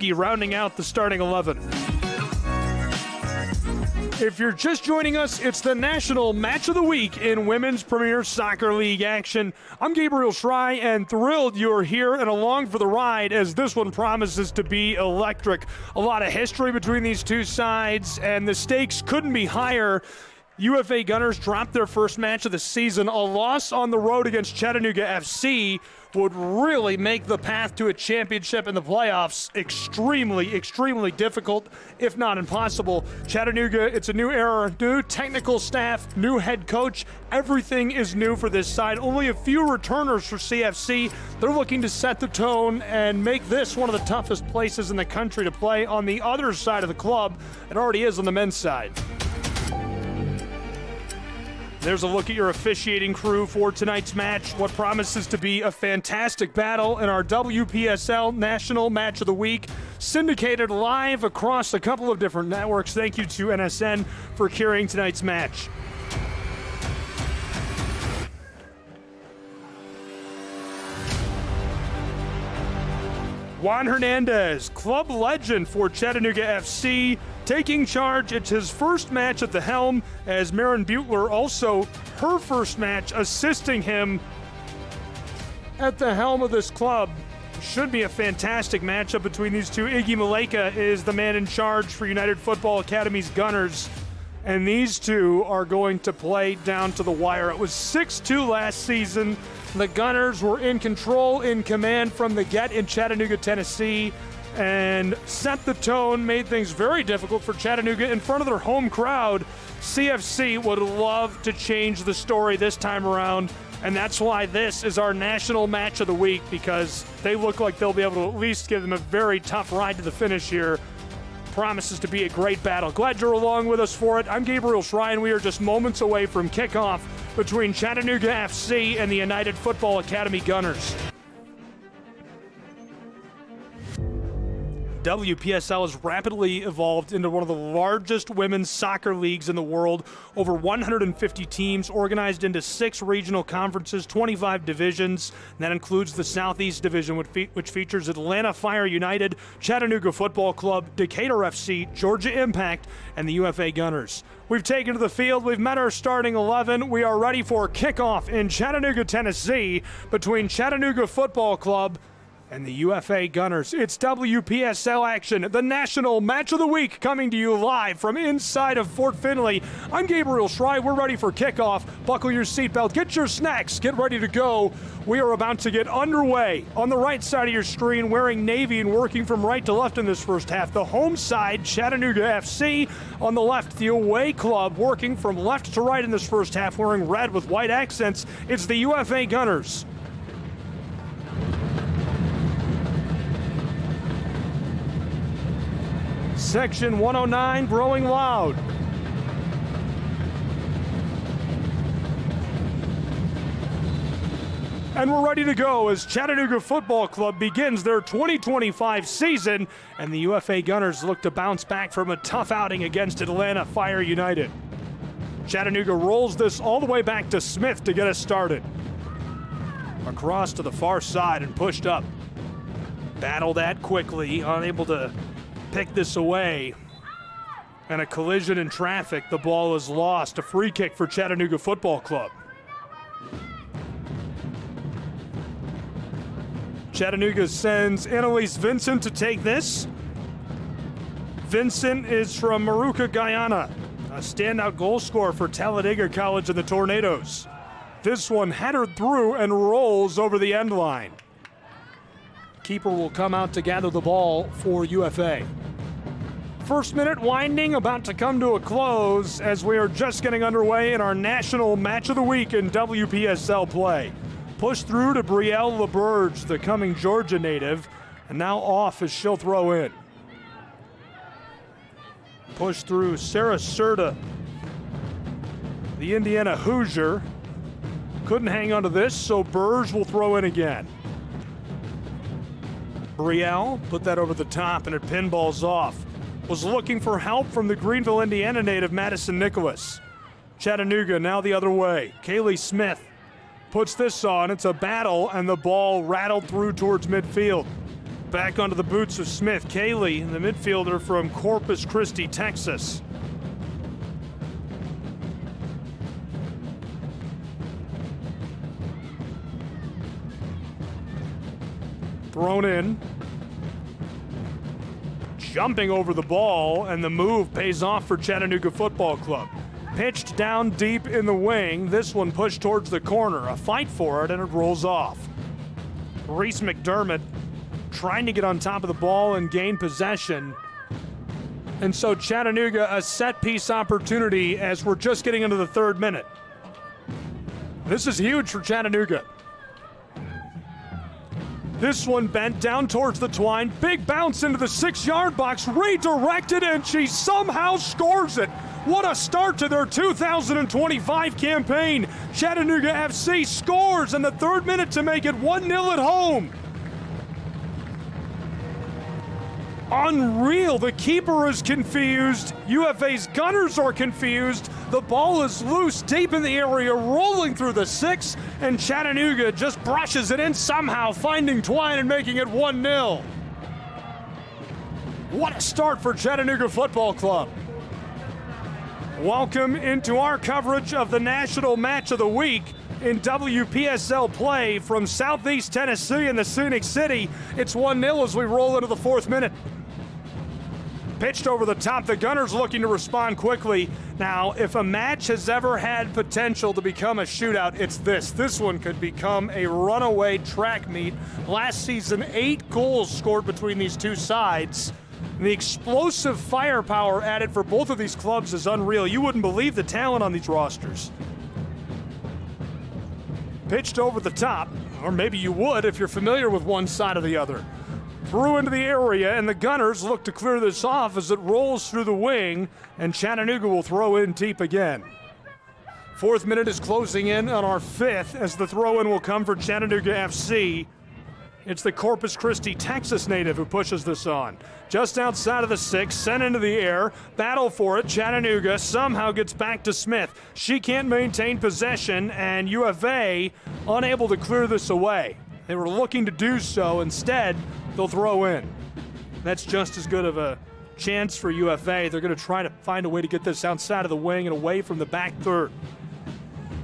rounding out the starting 11. If you're just joining us, it's the National Match of the Week in Women's Premier Soccer League action. I'm Gabriel Schrei, and thrilled you're here and along for the ride as this one promises to be electric. A lot of history between these two sides, and the stakes couldn't be higher. UFA Gunners dropped their first match of the season. A loss on the road against Chattanooga FC would really make the path to a championship in the playoffs extremely difficult, if not impossible. Chattanooga, it's a new era, new technical staff, new head coach. Everything is new for this side. Only a few returners for CFC. They're looking to set the tone and make this one of the toughest places in the country to play on the other side of the club. It already is on the men's side. There's a look at your officiating crew for tonight's match. What promises to be a fantastic battle in our WPSL National Match of the Week, syndicated live across a couple of different networks. Thank you to NSN for carrying tonight's match. Juan Hernandez, club legend for Chattanooga FC, taking charge. It's his first match at the helm, as Maren Butler also her first match assisting him at the helm of this club. Should be a fantastic matchup between these two. Iggy Maleka is the man in charge for United Football Academy's Gunners, and these two are going to play down to the wire. It was 6-2 last season. The Gunners were in control, in command from the get in Chattanooga, Tennessee, and set the tone, made things very difficult for Chattanooga in front of their home crowd. CFC would love to change the story this time around, and that's why this is our National Match of the Week, because they look like they'll be able to at least give them a very tough ride to the finish here. Promises to be a great battle. Glad you're along with us for it. I'm Gabriel Schrei, and we are just moments away from kickoff between Chattanooga FC and the United Football Academy Gunners. WPSL has rapidly evolved into one of the largest women's soccer leagues in the world. Over 150 teams organized into 6 regional conferences, 25 divisions. And that includes the Southeast Division, which features Atlanta Fire United, Chattanooga Football Club, Decatur FC, Georgia Impact, and the UFA Gunners. We've taken to the field. We've met our starting 11. We are ready for kickoff in Chattanooga, Tennessee, between Chattanooga Football Club and the UFA Gunners. It's WPSL action, the National Match of the Week, coming to you live from inside of Fort Finley. I'm Gabriel Schrei. We're ready for kickoff. Buckle your seatbelt, get your snacks, get ready to go. We are about to get underway. On the right side of your screen, wearing navy and working from right to left in this first half, the home side, Chattanooga FC. On the left, the away club, working from left to right in this first half, wearing red with white accents. It's the UFA Gunners. Section 109 growing loud. And we're ready to go as Chattanooga Football Club begins their 2025 season, and the UFA Gunners look to bounce back from a tough outing against Atlanta Fire United. Chattanooga rolls this all the way back to Smith to get us started. Across to the far side and pushed up. Battled at quickly, unable to pick this away, and a collision in traffic. The ball is lost. A free kick for Chattanooga Football Club. Chattanooga sends Annalise Vincent to take this. Vincent is from Maruca, Guyana, a standout goal scorer for Talladega College and the Tornadoes. This one headed through and rolls over the end line. Keeper will come out to gather the ball for UFA. First minute winding, about to come to a close as we are just getting underway in our National Match of the Week in WPSL play. Push through to Brielle LaBerge, the coming Georgia native, and now off as she'll throw in. Push through Sarah Serta, the Indiana Hoosier. Couldn't hang on to this, so Burge will throw in again. Brielle put that over the top and it pinballs off. Was looking for help from the Greenville, Indiana native Madison Nicholas. Chattanooga now the other way. Kaylee Smith puts this on. It's a battle, and the ball rattled through towards midfield. Back onto the boots of Smith. Kaylee, the midfielder from Corpus Christi, Texas. Thrown in. Jumping over the ball, and the move pays off for Chattanooga Football Club. Pitched down deep in the wing. This one pushed towards the corner. A fight for it, and it rolls off. Reese McDermott trying to get on top of the ball and gain possession. And so Chattanooga, a set-piece opportunity as we're just getting into the 3rd minute. This is huge for Chattanooga. This one bent down towards the twine. Big bounce into the 6-yard box. Redirected, and she somehow scores it. What a start to their 2025 campaign. Chattanooga FC scores in the 3rd minute to make it 1-0 at home. Unreal. The keeper is confused. UFA's Gunners are confused. The ball is loose deep in the area, rolling through the 6, and Chattanooga just brushes it in somehow, finding twine and making it 1-0. What a start for Chattanooga Football Club. Welcome into our coverage of the National Match of the Week in WPSL play from Southeast Tennessee in the Scenic City. It's 1-0 as we roll into the 4th minute. Pitched over the top. The Gunners looking to respond quickly. Now, if a match has ever had potential to become a shootout, it's this. This one could become a runaway track meet. Last season, 8 goals scored between these two sides. The explosive firepower added for both of these clubs is unreal. You wouldn't believe the talent on these rosters. Pitched over the top, or maybe you would if you're familiar with one side or the other. Threw into the area, and the Gunners look to clear this off as it rolls through the wing, and Chattanooga will throw in deep again. 4th minute is closing in on our 5th as the throw-in will come for Chattanooga FC. It's the Corpus Christi, Texas native who pushes this on. Just outside of the 6, sent into the air, battle for it. Chattanooga somehow gets back to Smith. She can't maintain possession, and UFA unable to clear this away. They were looking to do so. Instead, they'll throw in. That's just as good of a chance for UFA. They're going to try to find a way to get this outside of the wing and away from the back third.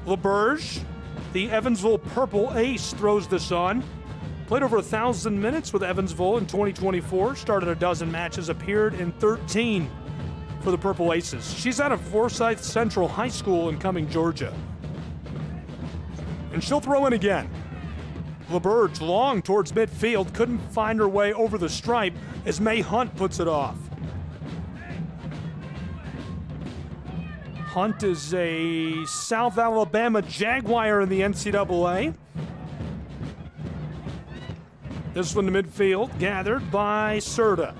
LaBerge, the Evansville Purple Ace, throws this on. Played over 1,000 minutes with Evansville in 2024. Started a dozen matches, appeared in 13 for the Purple Aces. She's out of Forsyth Central High School in Cumming, Georgia. And she'll throw in again. LaBerge long towards midfield, couldn't find her way over the stripe as May Hunt puts it off. Hunt is a South Alabama Jaguar in the NCAA. This one to midfield, gathered by Serta.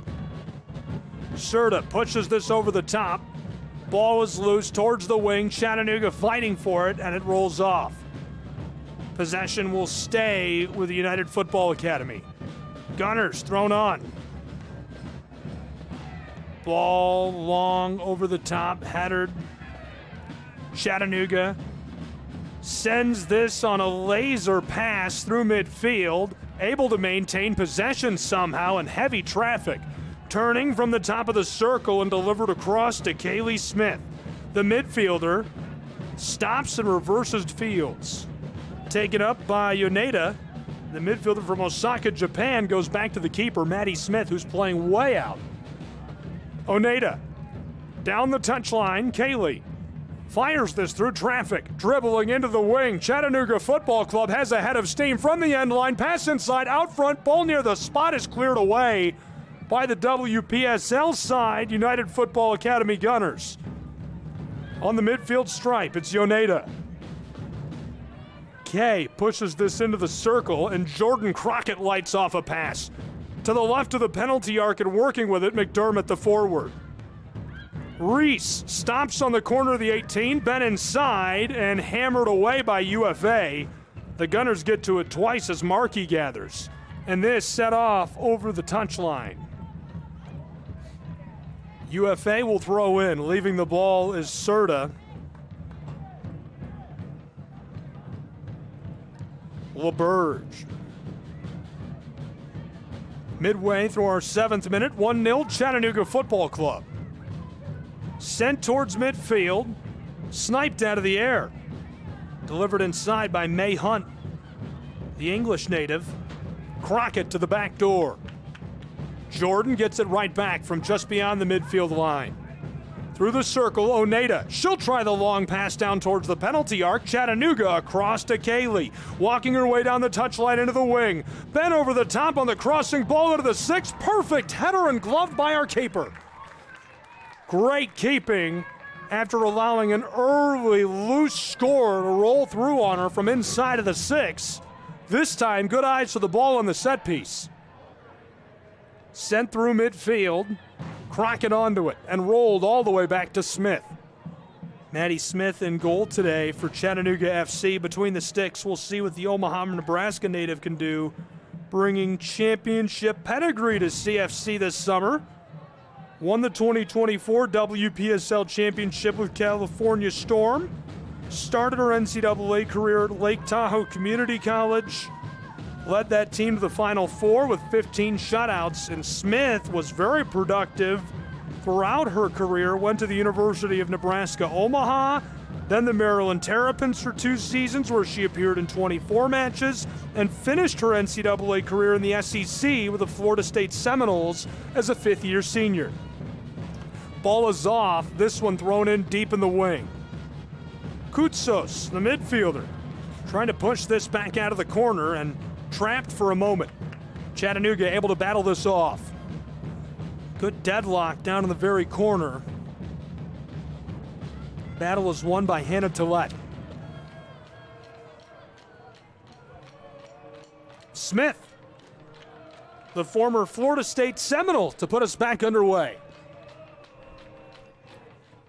Serta pushes this over the top. Ball is loose towards the wing. Chattanooga fighting for it, and it rolls off. Possession will stay with the United Football Academy. Gunners thrown on. Ball long over the top, headed. Chattanooga sends this on a laser pass through midfield, able to maintain possession somehow in heavy traffic. Turning from the top of the circle and delivered across to Kaylee Smith. The midfielder stops and reverses fields. Taken up by Yoneda. The midfielder from Osaka, Japan, goes back to the keeper, Maddie Smith, who's playing way out. Oneda down the touchline. Kaylee fires this through traffic, dribbling into the wing. Chattanooga Football Club has a head of steam from the end line. Pass inside, out front, ball near the spot is cleared away by the WPSL side, United Football Academy Gunners. On the midfield stripe, it's Yoneda. Kay pushes this into the circle, and Jordan Crockett lights off a pass. To the left of the penalty arc and working with it, McDermott, the forward. Reese stops on the corner of the 18, bent inside, and hammered away by UFA. The Gunners get to it twice as Markey gathers. And this set off over the touchline. UFA will throw in. Leaving the ball is Serta. LaBerge. Midway through our 7th minute, 1-0 Chattanooga Football Club. Sent towards midfield, sniped out of the air. Delivered inside by May Hunt, the English native. Crockett to the back door. Jordan gets it right back from just beyond the midfield line. Through the circle, Oneda. She'll try the long pass down towards the penalty arc. Chattanooga across to Kaylee. Walking her way down the touchline into the wing. Bent over the top on the crossing ball into the 6. Perfect header and glove by our keeper. Great keeping after allowing an early loose score to roll through on her from inside of the 6. This time, good eyes for the ball on the set piece. Sent through midfield. Crockett onto it and rolled all the way back to Smith. Maddie Smith in goal today for Chattanooga FC. Between the sticks, we'll see what the Omaha, Nebraska native can do, bringing championship pedigree to CFC this summer. Won the 2024 WPSL Championship with California Storm. Started her NCAA career at Lake Tahoe Community College. Led that team to the Final Four with 15 shutouts, and Smith was very productive throughout her career. Went to the University of Nebraska Omaha, then the Maryland Terrapins for 2 seasons where she appeared in 24 matches, and finished her NCAA career in the SEC with the Florida State Seminoles as a 5th-year senior. Ball is off, this one thrown in deep in the wing. Koutsos, the midfielder, trying to push this back out of the corner and trapped for a moment. Chattanooga able to battle this off. Good deadlock down in the very corner. Battle is won by Hannah Tillett. Smith, the former Florida State Seminole, to put us back underway.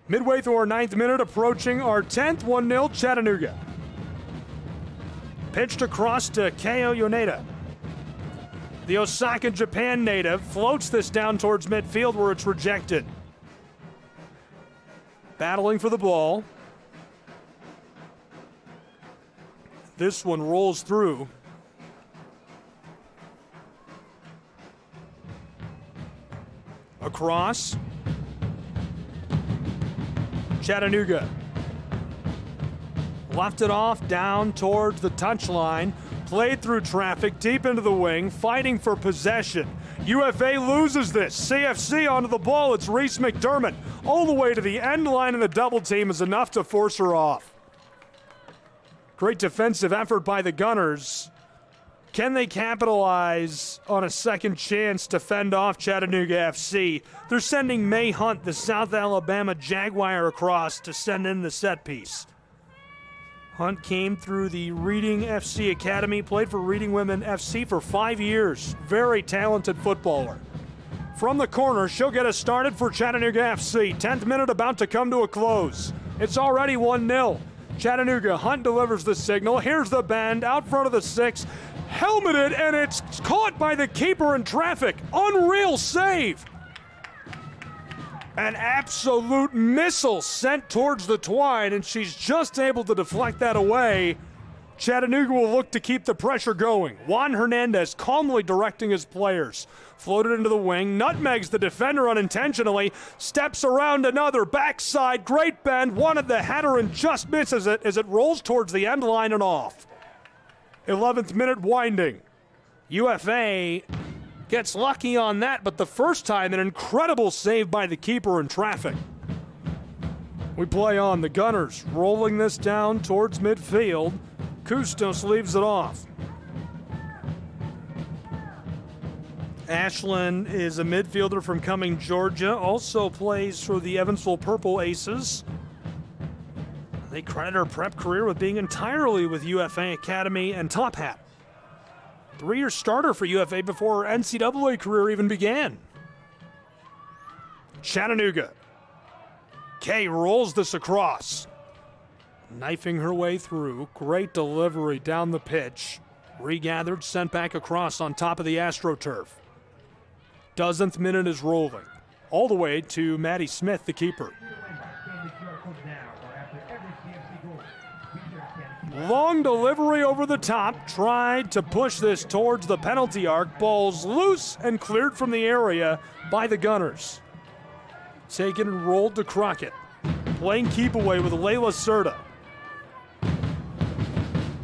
Midway through our 9th minute, approaching our 10th, 1-0 Chattanooga. Pitched across to Keo Yoneda. The Osaka, Japan native floats this down towards midfield where it's rejected. Battling for the ball. This one rolls through. Across. Chattanooga. Left it off down towards the touchline. Played through traffic, deep into the wing, fighting for possession. UFA loses this. CFC onto the ball. It's Reese McDermott. All the way to the end line, and the double team is enough to force her off. Great defensive effort by the Gunners. Can they capitalize on a second chance to fend off Chattanooga FC? They're sending May Hunt, the South Alabama Jaguar, across to send in the set piece. Hunt came through the Reading FC Academy, played for Reading Women FC for 5 years. Very talented footballer. From the corner, she'll get us started for Chattanooga FC. 10th minute about to come to a close. It's already 1-0. Chattanooga, Hunt delivers the signal. Here's the bend, out front of the 6. Helmeted, and it's caught by the keeper in traffic. Unreal save. An absolute missile sent towards the twine, and she's just able to deflect that away. Chattanooga will look to keep the pressure going. Juan Hernandez calmly directing his players. Floated into the wing, nutmegs the defender unintentionally, steps around another, backside, great bend, wanted the header and just misses it as it rolls towards the end line and off. 11th minute winding. UFA gets lucky on that, but the first time an incredible save by the keeper in traffic. We play on. The Gunners rolling this down towards midfield. Kustos leaves it off. Ashlyn is a midfielder from Cumming, Georgia. Also plays for the Evansville Purple Aces. They credit her prep career with being entirely with UFA Academy and Top Hat. 3-year starter for UFA before her NCAA career even began. Chattanooga. Kay rolls this across. Knifing her way through. Great delivery down the pitch. Regathered, sent back across on top of the AstroTurf. 12th minute is rolling. All the way to Maddie Smith, the keeper. Long delivery over the top, tried to push this towards the penalty arc. Ball's loose and cleared from the area by the Gunners. Taken and rolled to Crockett. Playing keep away with Layla Serta.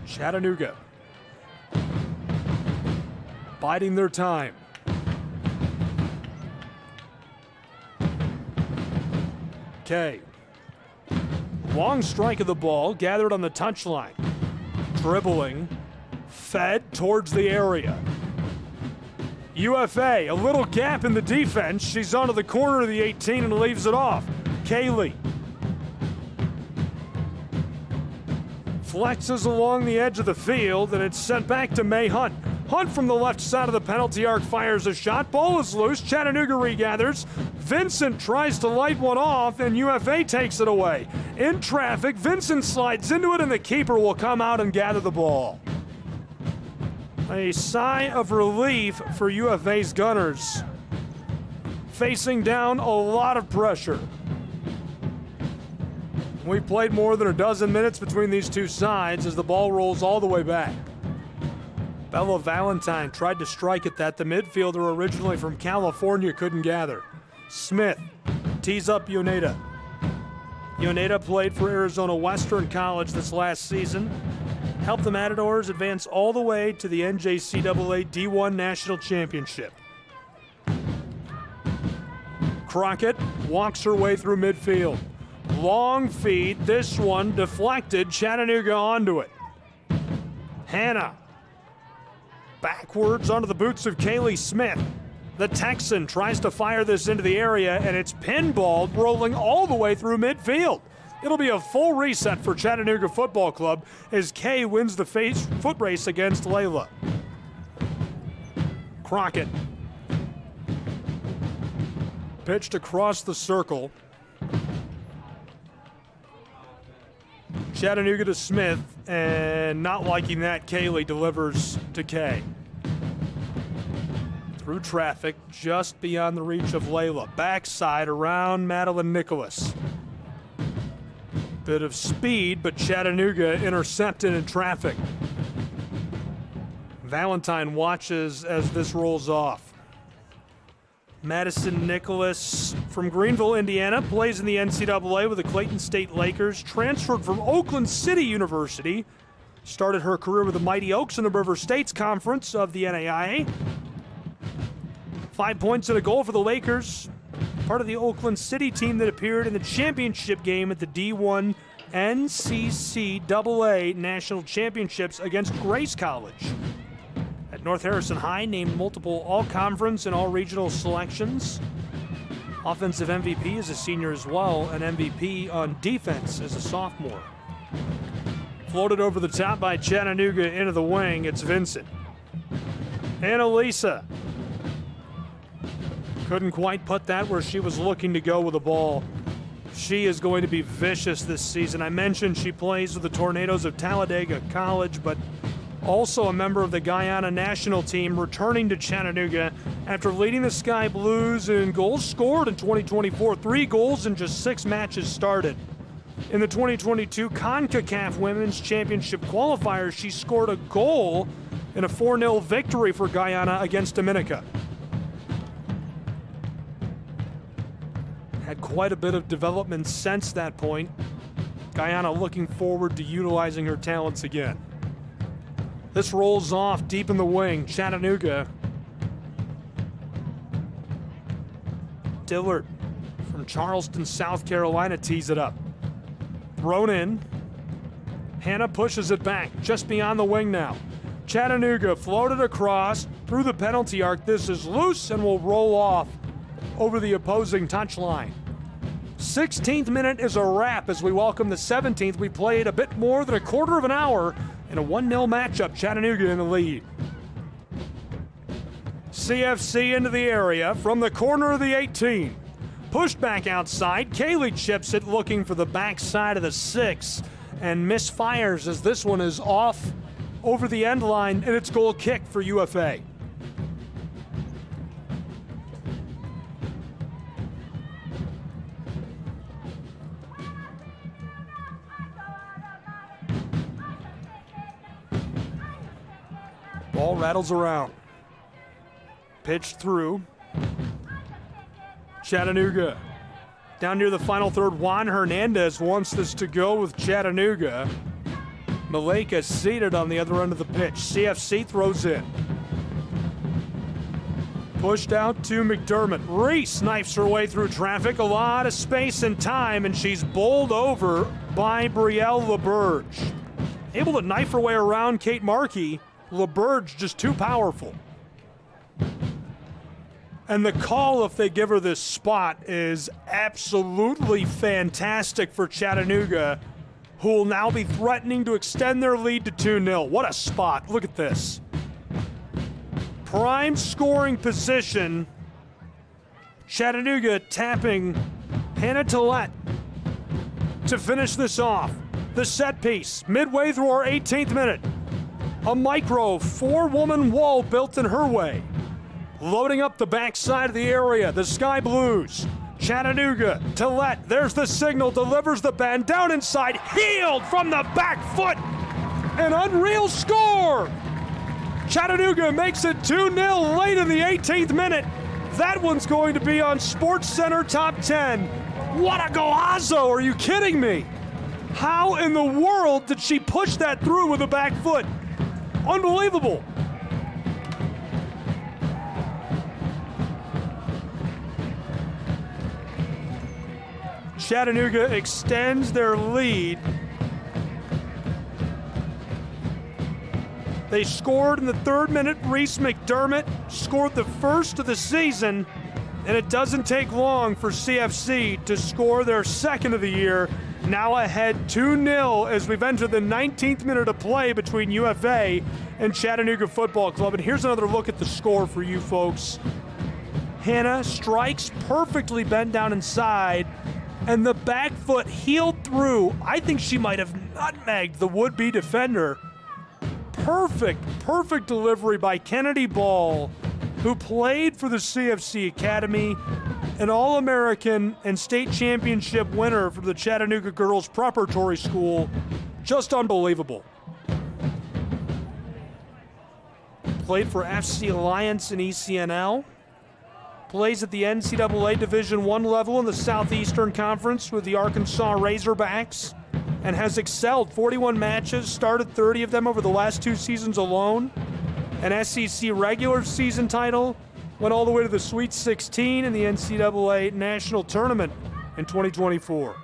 Chattanooga biding their time. Kay. Long strike of the ball, gathered on the touchline. Dribbling, fed towards the area. UFA, a little gap in the defense. She's onto the corner of the 18 and leaves it off. Kaylee flexes along the edge of the field, and it's sent back to May Hunt. Hunt from the left side of the penalty arc fires a shot. Ball is loose. Chattanooga regathers. Vincent tries to light one off, and UFA takes it away. In traffic, Vincent slides into it, and the keeper will come out and gather the ball. A sigh of relief for UFA's Gunners, facing down a lot of pressure. We've played more than a dozen minutes between these two sides as the ball rolls all the way back. Bella Valentine tried to strike at that. The midfielder, originally from California, couldn't gather. Smith tees up Yoneda. Yoneda played for Arizona Western College this last season. Helped the Matadors advance all the way to the NJCAA D1 National Championship. Crockett walks her way through midfield. Long feed, this one deflected, Chattanooga onto it. Hannah backwards onto the boots of Kaylee Smith. The Texan tries to fire this into the area, and it's pinballed, rolling all the way through midfield. It'll be a full reset for Chattanooga Football Club as Kay wins the foot race against Layla. Crockett pitched across the circle. Chattanooga to Smith, and not liking that, Kaylee delivers to Kay. Through traffic, just beyond the reach of Layla. Backside around Madeline Nicholas. Bit of speed, but Chattanooga intercepted in traffic. Valentine watches as this rolls off. Madison Nicholas from Greenville, Indiana, plays in the NCAA with the Clayton State Lakers, transferred from Oakland City University, started her career with the Mighty Oaks in the River States Conference of the NAIA. 5 points and a goal for the Lakers, part of the Oakland City team that appeared in the championship game at the D1 NCCAA National Championships against Grace College. At North Harrison High, named multiple all-conference and all-regional selections. Offensive MVP as a senior as well, and MVP on defense as a sophomore. Floated over the top by Chattanooga into the wing, it's Vincent. Annalisa couldn't quite put that where she was looking to go with the ball. She is going to be vicious this season. I mentioned she plays with the Tornadoes of Talladega College, but also a member of the Guyana national team, returning to Chattanooga after leading the Sky Blues in goals scored in 2024. 3 goals in just 6 matches started. In the 2022 CONCACAF Women's Championship qualifiers, she scored a goal in a 4-0 victory for Guyana against Dominica. Had quite a bit of development since that point. Guyana looking forward to utilizing her talents again. This rolls off deep in the wing. Chattanooga. Dillard from Charleston, South Carolina tees it up. Thrown in. Hannah pushes it back just beyond the wing now. Chattanooga floated across through the penalty arc. This is loose and will roll off over the opposing touchline. 16th minute is a wrap as we welcome the 17th. We played a bit more than a quarter of an hour in a 1-0 matchup. Chattanooga in the lead. CFC into the area from the corner of the 18. Pushed back outside. Kaylee chips it, looking for the backside of the 6, and misfires as this one is off over the end line, and it's goal kick for UFA. Ball rattles around. Pitch through. Chattanooga. Down near the final third, Juan Hernandez wants this to go with Chattanooga. Maleka seated on the other end of the pitch. CFC throws in. Pushed out to McDermott. Reese knifes her way through traffic. A lot of space and time, and she's bowled over by Brielle LaBerge. Able to knife her way around Kate Markey. LaBerge just too powerful. And the call, if they give her this spot, is absolutely fantastic for Chattanooga, who will now be threatening to extend their lead to 2-0. What a spot. Look at this. Prime scoring position. Chattanooga tapping Hannah Tillett to finish this off. The set piece, midway through our 18th minute. A micro 4-woman wall built in her way. Loading up the backside of the area, the Sky Blues. Chattanooga, Tillett, there's the signal, delivers the bend, down inside, healed from the back foot. An unreal score. Chattanooga makes it 2-0 late in the 18th minute. That one's going to be on SportsCenter Top 10. What a golazo, are you kidding me? How in the world did she push that through with the back foot? Unbelievable. Chattanooga extends their lead. They scored in the 3rd minute. Reese McDermott scored the first of the season, and it doesn't take long for CFC to score their 2nd of the year. Now ahead 2-0 as we've entered the 19th minute of play between UFA and Chattanooga Football Club. And here's another look at the score for you folks. Hannah strikes perfectly bent down inside, and the back foot heeled through. I think she might have nutmegged the would-be defender. Perfect delivery by Kennedy Ball, who played for the CFC Academy, an All-American and state championship winner for the Chattanooga Girls Preparatory School. Just unbelievable. Played for FC Alliance and ECNL. Plays at the NCAA Division I level in the Southeastern Conference with the Arkansas Razorbacks, and has excelled. 41 matches, started 30 of them over the last 2 seasons alone. An SEC regular season title, went all the way to the Sweet 16 in the NCAA National Tournament in 2024.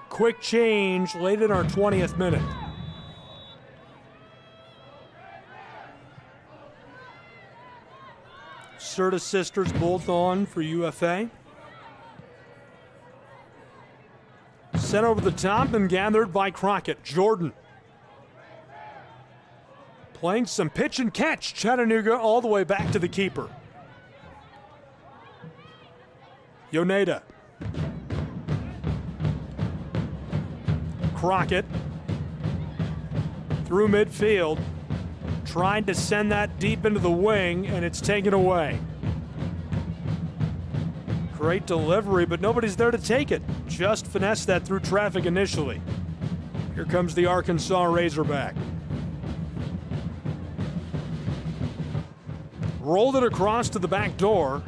Quick change late in our 20th minute. Serta sisters both on for UFA. Sent over the top and gathered by Crockett. Jordan. Playing some pitch and catch. Chattanooga all the way back to the keeper. Yoneda. Crockett. Through midfield. Tried to send that deep into the wing, and it's taken away. Great delivery, but nobody's there to take it. Just finessed that through traffic initially. Here comes the Arkansas Razorback. Rolled it across to the back door.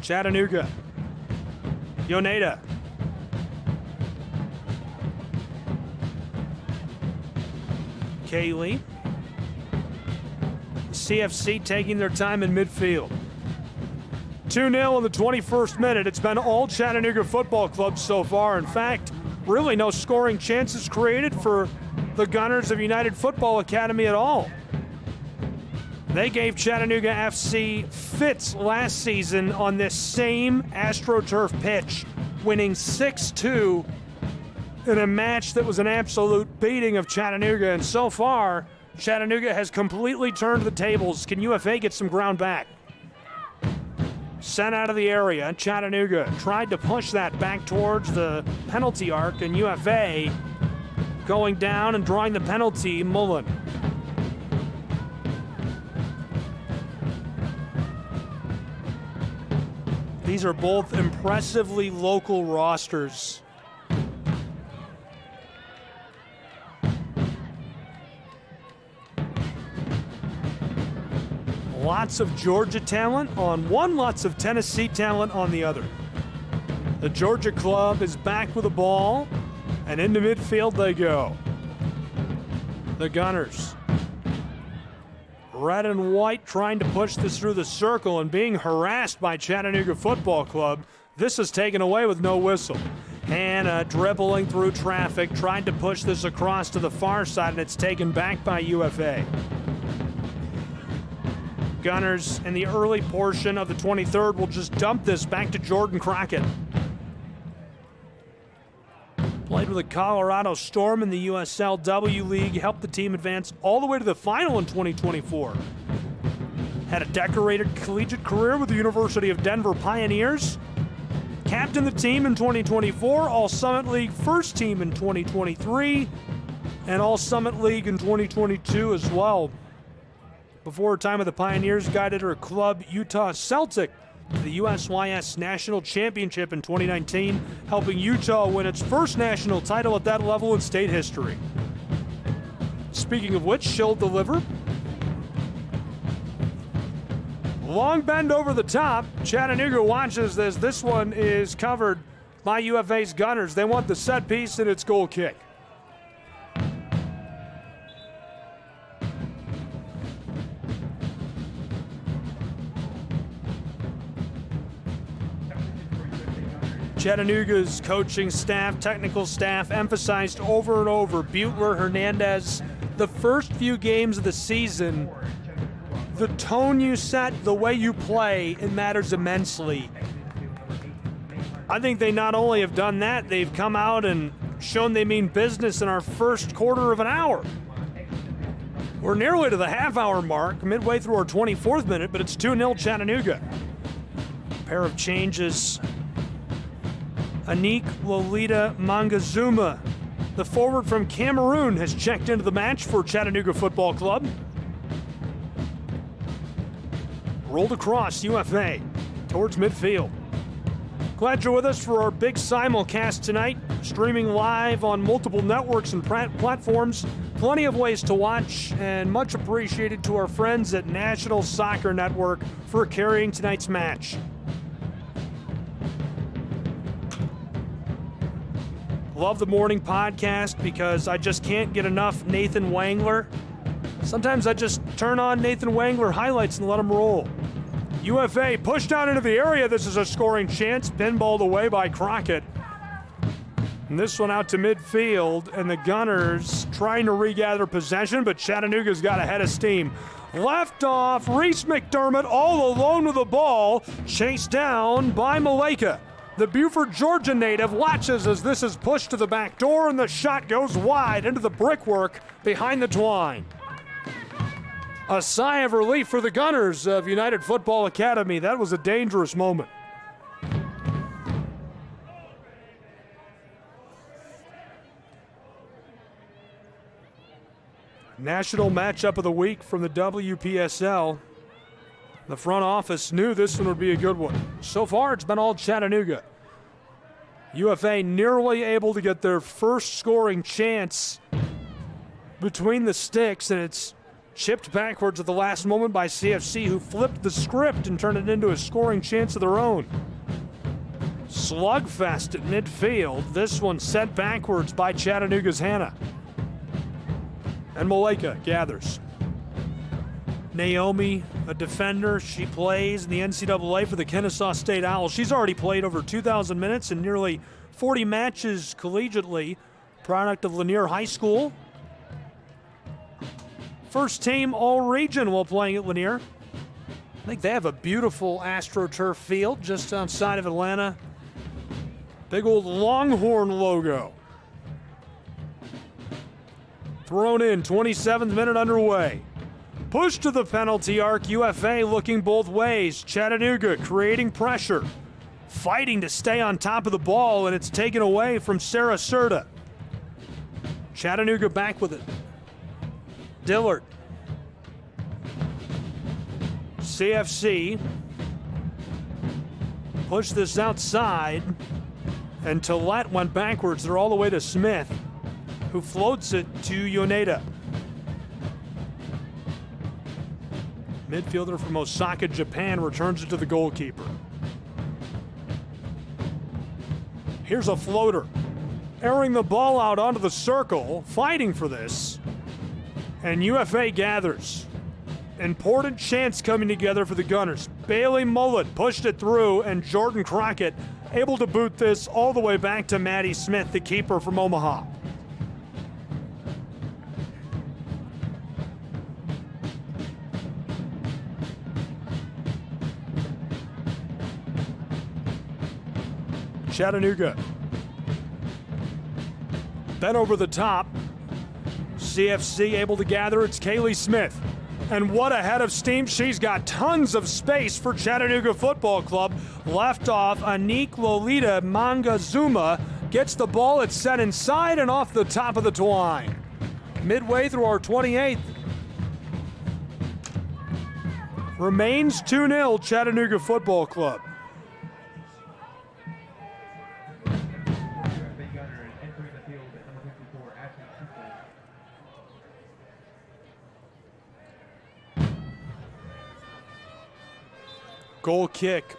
Chattanooga. Yoneda. Kaylee. CFC taking their time in midfield. 2-0 in the 21st minute. It's been all Chattanooga Football Club so far. In fact, really no scoring chances created for the Gunners of United Football Academy at all. They gave Chattanooga FC fits last season on this same AstroTurf pitch, winning 6-2 in a match that was an absolute beating of Chattanooga. And so far, Chattanooga has completely turned the tables. Can UFA get some ground back? Sent out of the area. Chattanooga tried to push that back towards the penalty arc, and UFA going down and drawing the penalty, Mullen. These are both impressively local rosters. Lots of Georgia talent on one, lots of Tennessee talent on the other. The Georgia club is back with the ball, and into midfield they go. The Gunners. Red and white trying to push this through the circle and being harassed by Chattanooga Football Club. This is taken away with no whistle. Hannah dribbling through traffic, trying to push this across to the far side, and it's taken back by UFA. Gunners in the early portion of the 23rd will just dump this back to Jordan Crockett. Played with the Colorado Storm in the USLW League, helped the team advance all the way to the final in 2024. Had a decorated collegiate career with the University of Denver Pioneers. Captained the team in 2024, All-Summit League first team in 2023, and All-Summit League in 2022 as well. Before her time with the Pioneers, guided her club, Utah Celtic, to the USYS National Championship in 2019, helping Utah win its first national title at that level in state history. Speaking of which, she'll deliver. Long bend over the top. Chattanooga watches as this one is covered by UFA's Gunners. They want the set piece, and it's goal kick. Chattanooga's coaching staff, technical staff emphasized over and over, Butler, Hernandez, the first few games of the season, the tone you set, the way you play, it matters immensely. I think they not only have done that, they've come out and shown they mean business in our first quarter of an hour. We're nearly to the half-hour mark, midway through our 24th minute, but it's 2-0 Chattanooga. Pair of changes. Anik Lolita Mangazuma, the forward from Cameroon, has checked into the match for Chattanooga Football Club. Rolled across UFA towards midfield. Glad you're with us for our big simulcast tonight, streaming live on multiple networks and platforms. Plenty of ways to watch, and much appreciated to our friends at National Soccer Network for carrying tonight's match. Love the morning podcast because I just can't get enough Nathan Wangler. Sometimes I just turn on Nathan Wangler highlights and let him roll. UFA pushed down into the area. This is a scoring chance. Pinballed away by Crockett. And this one out to midfield, and the Gunners trying to regather possession, but Chattanooga's got a head of steam. Left off, Reese McDermott all alone with the ball, chased down by Maleka. The Beaufort, Georgia native watches as this is pushed to the back door, and the shot goes wide into the brickwork behind the twine. A sigh of relief for the Gunners of United Football Academy. That was a dangerous moment. National matchup of the week from the WPSL. The front office knew this one would be a good one. So far, it's been all Chattanooga. UFA nearly able to get their first scoring chance between the sticks, and it's chipped backwards at the last moment by CFC, who flipped the script and turned it into a scoring chance of their own. Slugfest at midfield. This one sent backwards by Chattanooga's Hannah. And Maleka gathers. Naomi, a defender, she plays in the NCAA for the Kennesaw State Owls. She's already played over 2,000 minutes and nearly 40 matches collegiately, product of Lanier High School. First team all-region while playing at Lanier. I think they have a beautiful AstroTurf field just outside of Atlanta. Big old Longhorn logo. Thrown in, 27th minute underway. Push to the penalty arc, UFA looking both ways. Chattanooga creating pressure, fighting to stay on top of the ball, and it's taken away from Sarah Serta. Chattanooga back with it. Dillard. CFC. Push this outside, and Tillett went backwards. They're all the way to Smith, who floats it to Yoneda. Midfielder from Osaka, Japan, returns it to the goalkeeper. Here's a floater. Airing the ball out onto the circle, fighting for this. And UFA gathers. Important chance coming together for the Gunners. Bailey Mullen pushed it through, and Jordan Crockett able to boot this all the way back to Maddie Smith, the keeper from Omaha. Chattanooga. Then over the top. CFC able to gather. It's Kaylee Smith. And what a head of steam. She's got tons of space for Chattanooga Football Club. Left off, Anik Lolita Mangazuma gets the ball. It's set inside and off the top of the twine. Midway through our 28th. Remains 2-0 Chattanooga Football Club. Goal kick.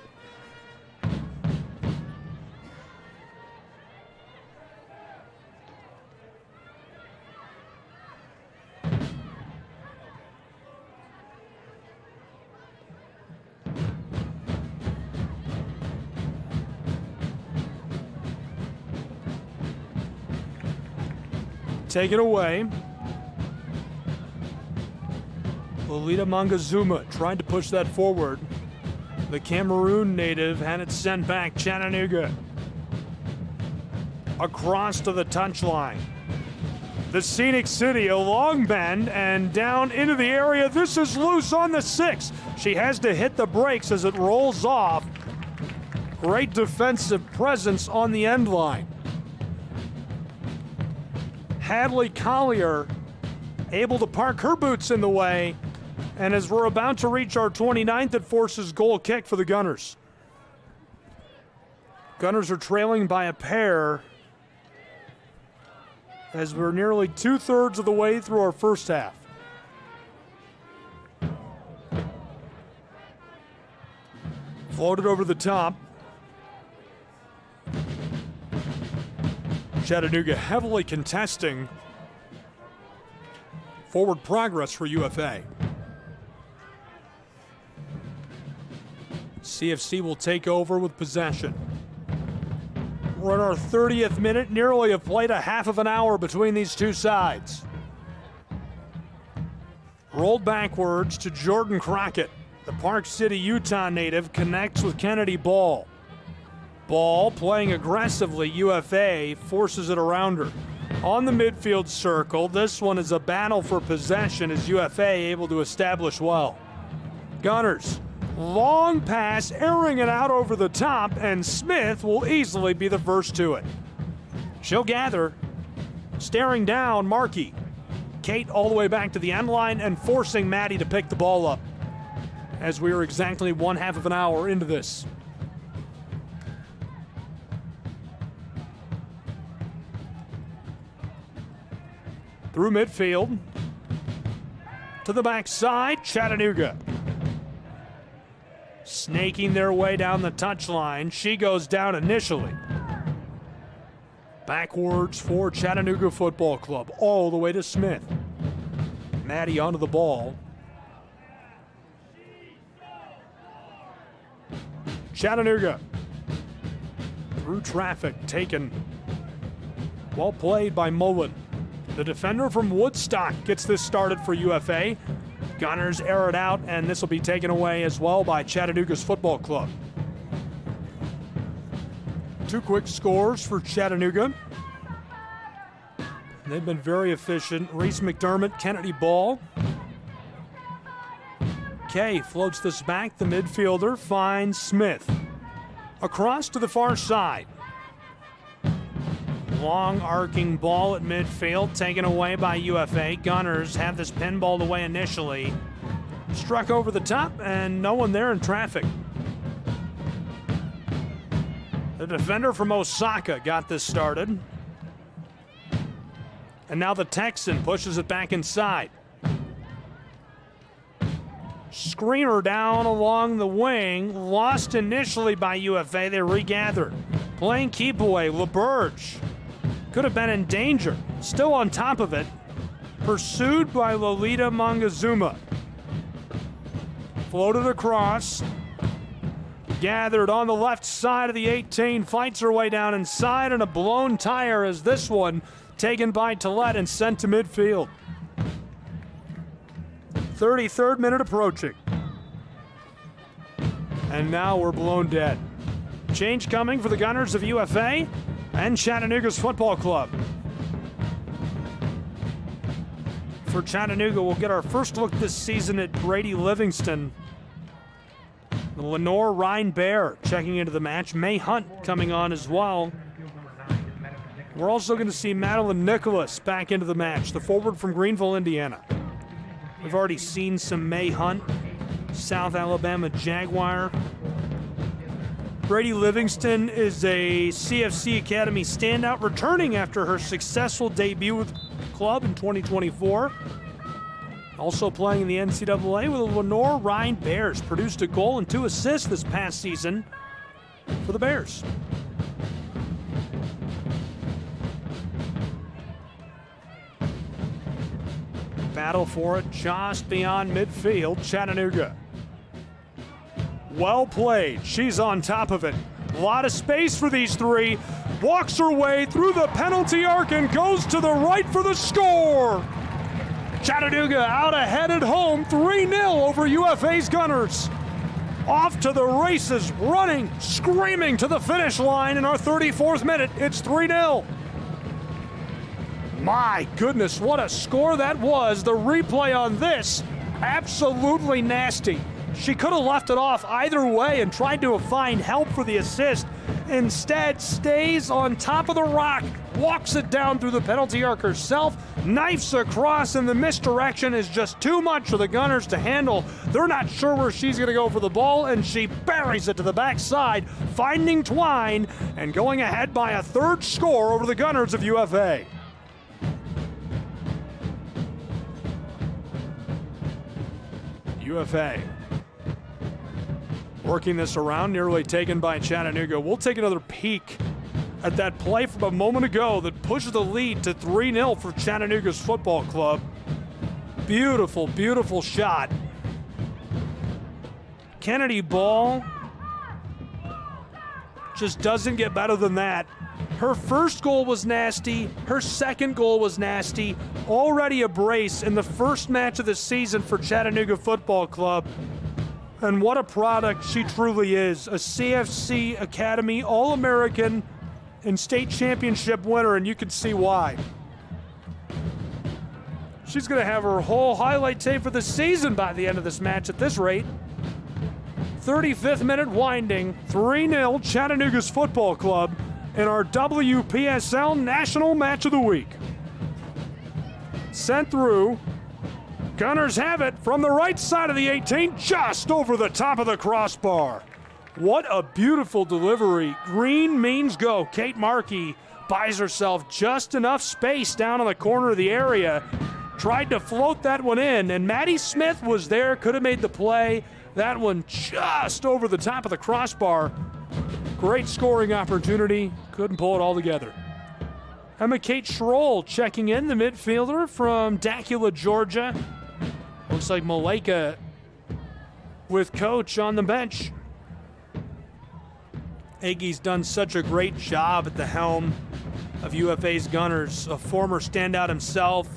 Taken away. Lolita Mangazuma trying to push that forward. The Cameroon native had it sent back. Chattanooga. Across to the touchline. The Scenic City, a long bend and down into the area. This is loose on the 6. She has to hit the brakes as it rolls off. Great defensive presence on the end line. Hadley Collier able to park her boots in the way. And as we're about to reach our 29th, it forces goal kick for the Gunners. Gunners are trailing by a pair as we're nearly 2/3 of the way through our first half. Floated over the top. Chattanooga heavily contesting. Forward progress for UFA. CFC will take over with possession. We're in our 30th minute, nearly have played a half of an hour between these two sides. Rolled backwards to Jordan Crockett. The Park City, Utah native connects with Kennedy Ball. Ball playing aggressively, UFA forces it around her. On the midfield circle, this one is a battle for possession as UFA able to establish well. Gunners. Long pass, airing it out over the top, and Smith will easily be the first to it. She'll gather, staring down Markey. Kate all the way back to the end line and forcing Maddie to pick the ball up as we are exactly 1/2 of an hour into this. Through midfield, to the backside, Chattanooga. Snaking their way down the touchline. She goes down initially. Backwards for Chattanooga Football Club, all the way to Smith. Maddie onto the ball. Chattanooga. Through traffic, taken. Well played by Mullen. The defender from Woodstock gets this started for UFA. Gunners air it out, and this will be taken away as well by Chattanooga's football club. Two quick scores for Chattanooga. They've been very efficient. Reese McDermott, Kennedy Ball. Kay floats this back. The midfielder finds Smith. Across to the far side. Long arcing ball at midfield, taken away by UFA. Gunners have this pinballed away initially. Struck over the top, and no one there in traffic. The defender from Osaka got this started. And now the Texan pushes it back inside. Screamer down along the wing. Lost initially by UFA. They regathered. Playing keep away. LaBerge could have been in danger. Still on top of it. Pursued by Lolita Mangazuma. Floated across. Gathered on the left side of the 18. Fights her way down inside, and a blown tire as this one taken by Tillett and sent to midfield. 33rd minute approaching. And now we're blown dead. Change coming for the Gunners of UFA and Chattanooga's football club. For Chattanooga, we'll get our first look this season at Brady Livingston. The Lenore Rhine Bear checking into the match. May Hunt coming on as well. We're also going to see Madeline Nicholas back into the match, the forward from Greenville, Indiana. We've already seen some May Hunt, South Alabama Jaguar. Brady Livingston is a CFC Academy standout, returning after her successful debut with the club in 2024. Also playing in the NCAA with the Lenore Rhine Bears. Produced a goal and 2 assists this past season for the Bears. Battle for it just beyond midfield. Chattanooga. Well played. She's on top of it. A lot of space for these three. Walks her way through the penalty arc and goes to the right for the score. Chattanooga out ahead at home, 3-0 over UFA's Gunners. Off to the races, running, screaming to the finish line in our 34th minute. It's 3-0. My goodness, what a score that was. The replay on this, absolutely nasty. She could have left it off either way and tried to find help for the assist. Instead, stays on top of the rock, walks it down through the penalty arc herself, knifes across, and the misdirection is just too much for the Gunners to handle. They're not sure where she's going to go for the ball, and she buries it to the backside, finding Twine and going ahead by a 3rd score over the Gunners of UFA. UFA working this around, nearly taken by Chattanooga. We'll take another peek at that play from a moment ago that pushed the lead to 3-0 for Chattanooga's football club. Beautiful, beautiful shot. Kennedy Ball just doesn't get better than that. Her first goal was nasty. Her second goal was nasty. Already a brace in the first match of the season for Chattanooga Football Club. And what a product she truly is. A CFC Academy All-American and state championship winner, and you can see why. She's going to have her whole highlight tape for the season by the end of this match at this rate. 35th minute winding, 3-0 Chattanooga's football club in our WPSL National Match of the Week. Sent through. Gunners have it from the right side of the 18, just over the top of the crossbar. What a beautiful delivery. Green means go. Kate Markey buys herself just enough space down on the corner of the area. Tried to float that one in, and Maddie Smith was there, could have made the play. That one just over the top of the crossbar. Great scoring opportunity. Couldn't pull it all together. Emma Kate Schroll checking in, the midfielder from Dacula, Georgia. Looks like Malika with coach on the bench. Iggy's done such a great job at the helm of UFA's Gunners. A former standout himself.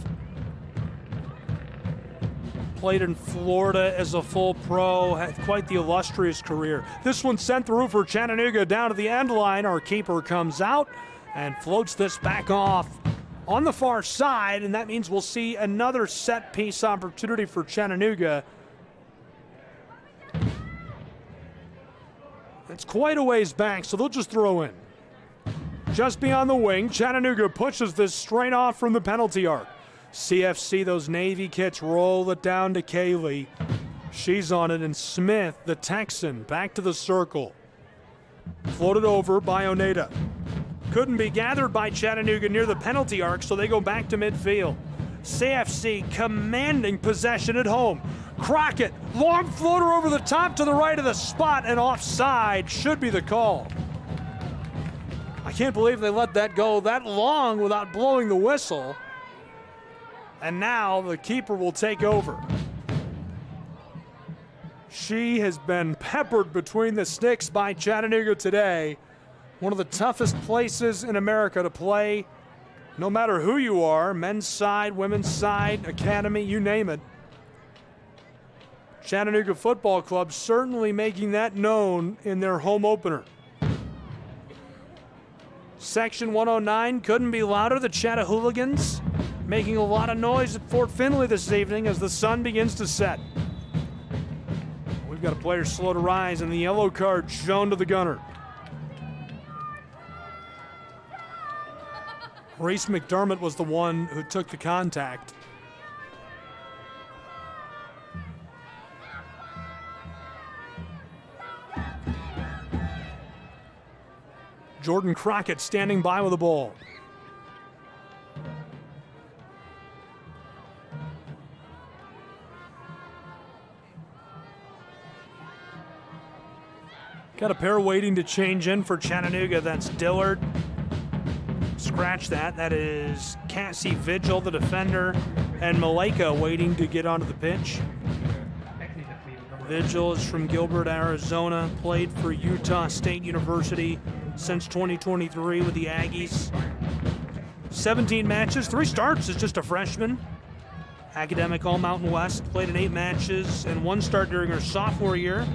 Played in Florida as a full pro. Had quite the illustrious career. This one sent through for Chattanooga down to the end line. Our keeper comes out and floats this back off on the far side, and that means we'll see another set piece opportunity for Chattanooga. It's quite a ways back, so they'll just throw in. Just beyond the wing, Chattanooga pushes this straight off from the penalty arc. CFC, those Navy kits, roll it down to Kaylee. She's on it, and Smith, the Texan, back to the circle. Floated over by Oneida. Couldn't be gathered by Chattanooga near the penalty arc, so they go back to midfield. CFC commanding possession at home. Crockett, long floater over the top to the right of the spot, and offside should be the call. I can't believe they let that go that long without blowing the whistle. And now the keeper will take over. She has been peppered between the sticks by Chattanooga today. One of the toughest places in America to play, no matter who you are, men's side, women's side, academy, you name it. Chattanooga Football Club certainly making that known in their home opener. Section 109 couldn't be louder. The Chattahooligans making a lot of noise at Fort Finley this evening as the sun begins to set. We've got a player slow to rise and the yellow card shown to the gunner. Reese McDermott was the one who took the contact. Jordan Crockett standing by with the ball. Got a pair waiting to change in for Chattanooga. That's Dillard. Scratch that. That is Cassie Vigil, the defender, and Maleka waiting to get onto the pitch. Vigil is from Gilbert, Arizona, played for Utah State University since 2023 with the Aggies. 17 matches, 3 starts as just a freshman. Academic All-Mountain West, played in 8 matches and 1 start during her sophomore year.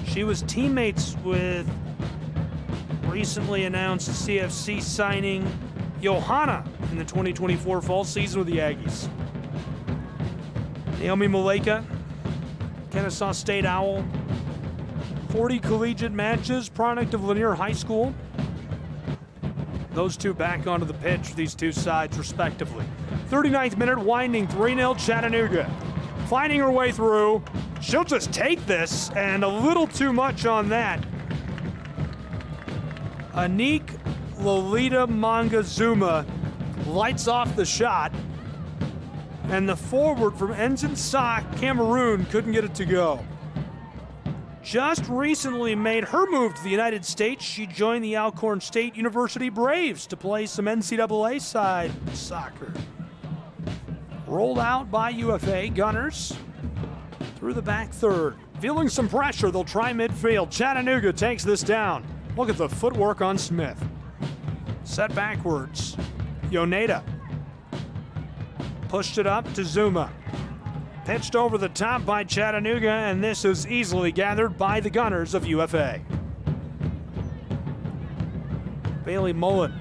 She was teammates with recently announced CFC signing Johanna in the 2024 fall season with the Aggies. Naomi Maleka, Kennesaw State Owl, 40 collegiate matches, product of Lanier High School. Those two back onto the pitch for these two sides respectively. 39th minute, winding 3-0 Chattanooga. Finding her way through. She'll just take this, and a little too much on that. Anik Lolita Mangazuma lights off the shot, and the forward from Enzin Sak, Cameroon, couldn't get it to go. Just recently made her move to the United States. She joined the Alcorn State University Braves to play some NCAA side soccer. Rolled out by UFA Gunners through the back third. Feeling some pressure, they'll try midfield. Chattanooga takes this down. Look at the footwork on Smith. Set backwards. Yoneda pushed it up to Zuma. Pitched over the top by Chattanooga, and this is easily gathered by the Gunners of UFA. Bailey Mullen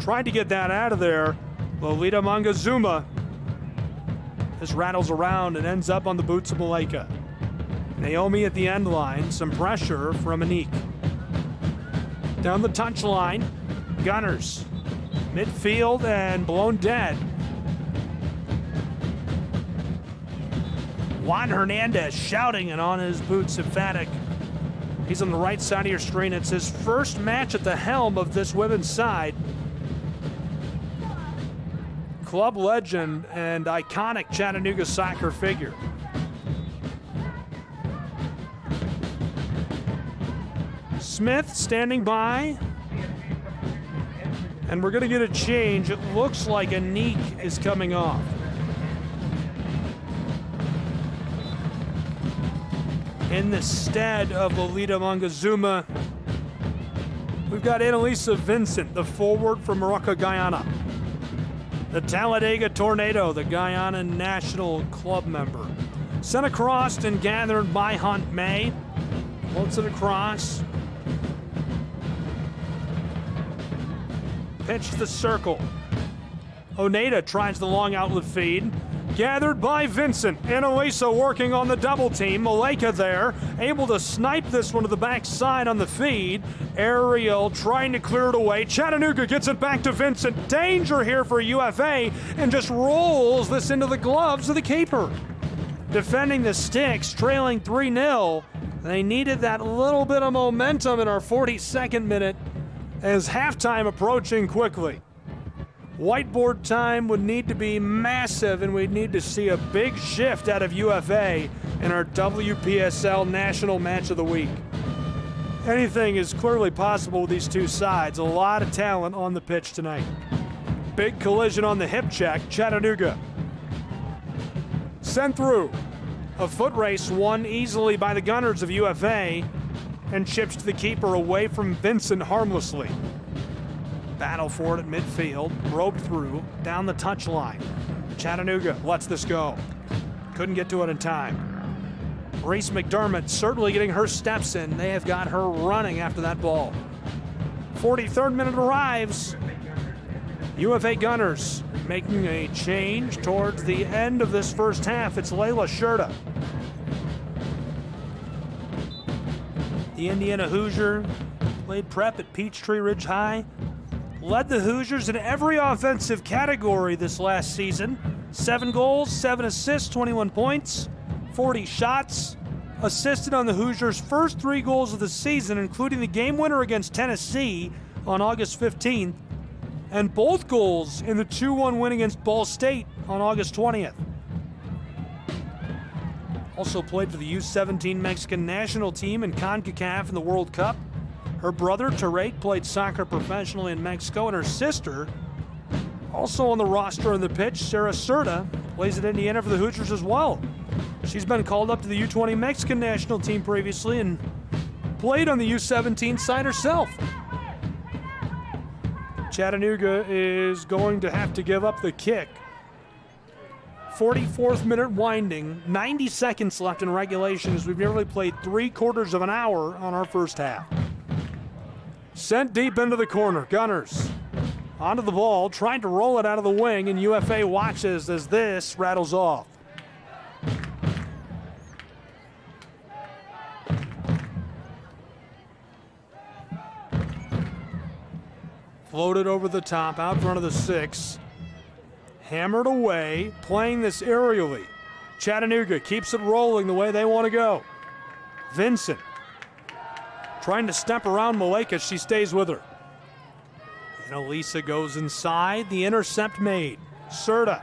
tried to get that out of there. Lolita Mangazuma. This rattles around and ends up on the boots of Maleka. Naomi at the end line, some pressure from Anik. Down the touchline, Gunners. Midfield and blown dead. Juan Hernandez shouting and on his boots emphatic. He's on the right side of your screen. It's his first match at the helm of this women's side. Club legend and iconic Chattanooga soccer figure. Smith standing by. And we're going to get a change. It looks like Anik is coming off. In the stead of Lolita Mangazuma, we've got Annalisa Vincent, the forward from Morocco, Guyana. The Talladega Tornado, the Guyana national club member. Sent across and gathered by Hunt May. Floats it across. Pitch to the circle. Oneda tries the long outlet feed. Gathered by Vincent. Annalisa working on the double team. Maleka there, able to snipe this one to the backside on the feed. Ariel trying to clear it away. Chattanooga gets it back to Vincent. Danger here for UFA, and just rolls this into the gloves of the keeper. Defending the sticks, trailing 3-0. They needed that little bit of momentum in our 42nd minute as halftime approaching quickly. Whiteboard time would need to be massive, and we'd need to see a big shift out of UFA in our WPSL National Match of the Week. Anything is clearly possible with these two sides. A lot of talent on the pitch tonight. Big collision on the hip check. Chattanooga sent through. A foot race won easily by the Gunners of UFA and chips to the keeper away from Vincent harmlessly. Battle for it at midfield, roped through, down the touchline. Chattanooga lets this go. Couldn't get to it in time. Reese McDermott certainly getting her steps in. They have got her running after that ball. 43rd minute arrives. UFA Gunners making a change towards the end of this first half. It's Layla Shurda. The Indiana Hoosier played prep at Peachtree Ridge High. Led the Hoosiers in every offensive category this last season. 7 goals, 7 assists, 21 points, 40 shots. Assisted on the Hoosiers' first 3 goals of the season, including the game winner against Tennessee on August 15th, and both goals in the 2-1 win against Ball State on August 20th. Also played for the U17 Mexican national team in CONCACAF in the World Cup. Her brother, Tarek, played soccer professionally in Mexico, and her sister, also on the roster on the pitch, Sarah Serta, plays at Indiana for the Hoosiers as well. She's been called up to the U20 Mexican national team previously and played on the U17 side herself. Chattanooga is going to have to give up the kick. 44th minute winding, 90 seconds left in regulation as we've nearly played 3/4 of an hour on our first half. Sent deep into the corner. Gunners onto the ball, trying to roll it out of the wing, and UFA watches as this rattles off. Floated over the top, out front of the 6. Hammered away, playing this aerially. Chattanooga keeps it rolling the way they want to go. Vincent trying to step around Maleka. She stays with her. And Elisa goes inside. The intercept made. Serta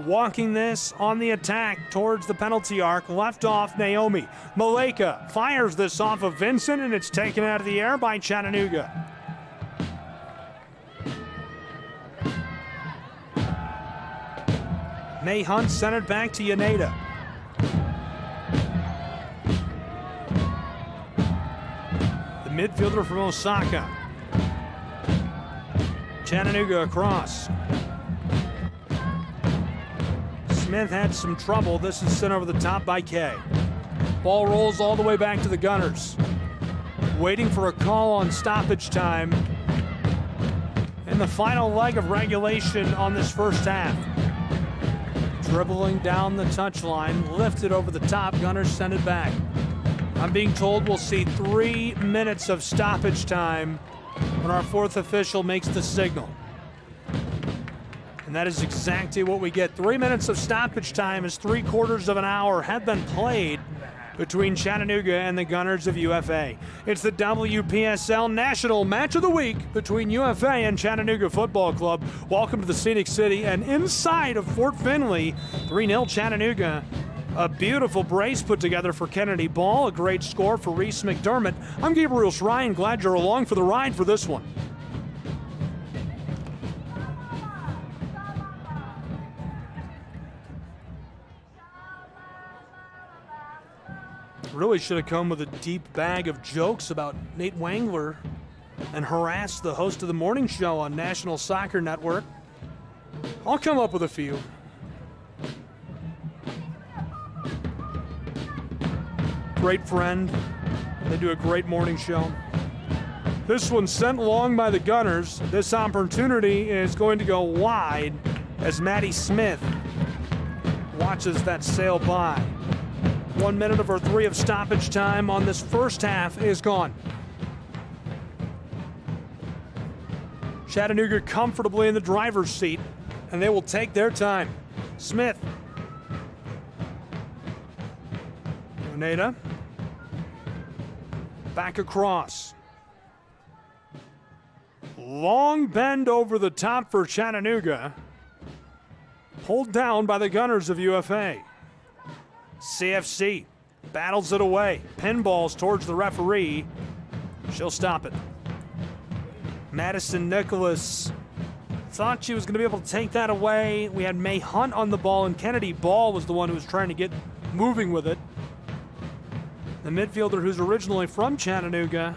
walking this on the attack towards the penalty arc. Left off Naomi. Maleka fires this off of Vincent, and it's taken out of the air by Chattanooga. May Hunt sent it back to Yaneda. The midfielder from Osaka. Chattanooga across. Smith had some trouble. This is sent over the top by Kay. Ball rolls all the way back to the Gunners. Waiting for a call on stoppage time in the final leg of regulation on this first half. Dribbling down the touchline, lifted over the top. Gunners send it back. I'm being told we'll see 3 minutes of stoppage time when our 4th official makes the signal. And that is exactly what we get. 3 minutes of stoppage time as 3/4 of an hour have been played between Chattanooga and the Gunners of UFA. It's the WPSL National Match of the Week between UFA and Chattanooga Football Club. Welcome to the Scenic City and inside of Fort Finley. 3-0 Chattanooga. A beautiful brace put together for Kennedy Ball. A great score for Reese McDermott. I'm Gabriel Schrein. Glad you're along for the ride for this one. Really should have come with a deep bag of jokes about Nate Wangler and harassed the host of the morning show on National Soccer Network. I'll come up with a few. Great friend. They do a great morning show. This one sent long by the Gunners. This opportunity is going to go wide as Maddie Smith watches that sail by. 1 minute of our 3 of stoppage time on this first half is gone. Chattanooga comfortably in the driver's seat, and they will take their time. Smith. Yaneda. Back across. Long bend over the top for Chattanooga. Pulled down by the Gunners of UFA. CFC battles it away. Pinballs towards the referee. She'll stop it. Madison Nicholas thought she was going to be able to take that away. We had May Hunt on the ball, and Kennedy Ball was the one who was trying to get moving with it. The midfielder who's originally from Chattanooga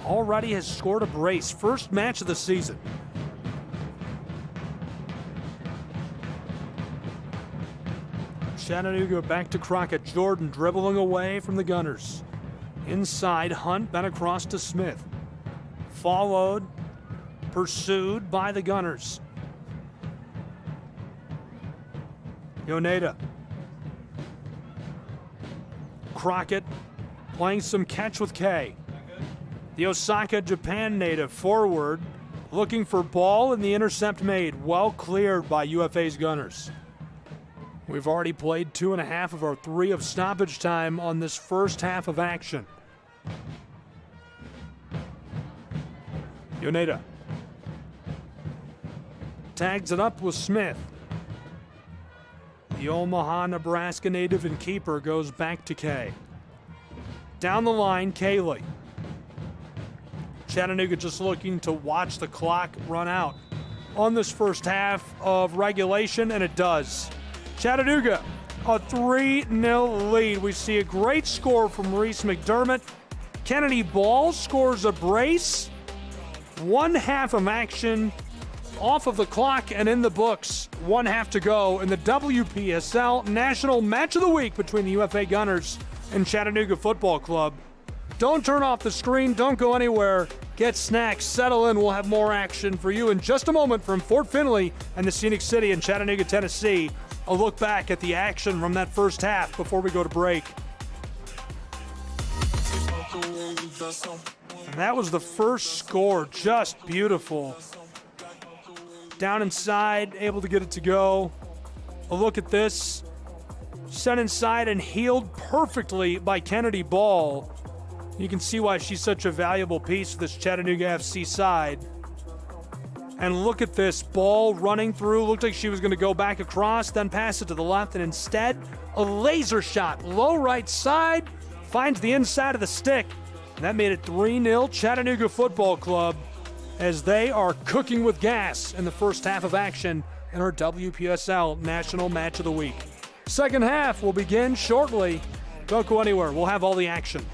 already has scored a brace. First match of the season. Chattanooga back to Crockett. Jordan dribbling away from the Gunners. Inside, Hunt, then across to Smith. Followed, pursued by the Gunners. Yoneda. Crockett playing some catch with K. The Osaka, Japan native forward looking for ball, and the intercept made. Well cleared by UFA's Gunners. We've already played 2.5 of our 3 of stoppage time on this first half of action. Yoneda tags it up with Smith. The Omaha, Nebraska native and keeper goes back to K. Down the line, Kaylee. Chattanooga just looking to watch the clock run out on this first half of regulation, and it does. Chattanooga, a 3-0 lead. We see a great score from Reese McDermott. Kennedy Ball scores a brace. 1 half of action off of the clock and in the books. 1 half to go in the WPSL National Match of the Week between the UFA Gunners and Chattanooga Football Club. Don't turn off the screen. Don't go anywhere. Get snacks. Settle in. We'll have more action for you in just a moment from Fort Finley and the Scenic City in Chattanooga, Tennessee. A look back at the action from that first half before we go to break. And that was the first score. Just beautiful. Down inside, able to get it to go. A look at this. Sent inside and healed perfectly by Kennedy Ball. You can see why she's such a valuable piece of this Chattanooga FC side. And look at this, Ball running through. Looked like she was going to go back across, then pass it to the left, and instead, a laser shot. Low right side, finds the inside of the stick. And that made it 3-0 Chattanooga Football Club as they are cooking with gas in the first half of action in our WPSL National Match of the Week. Second half will begin shortly. Don't go anywhere. We'll have all the action.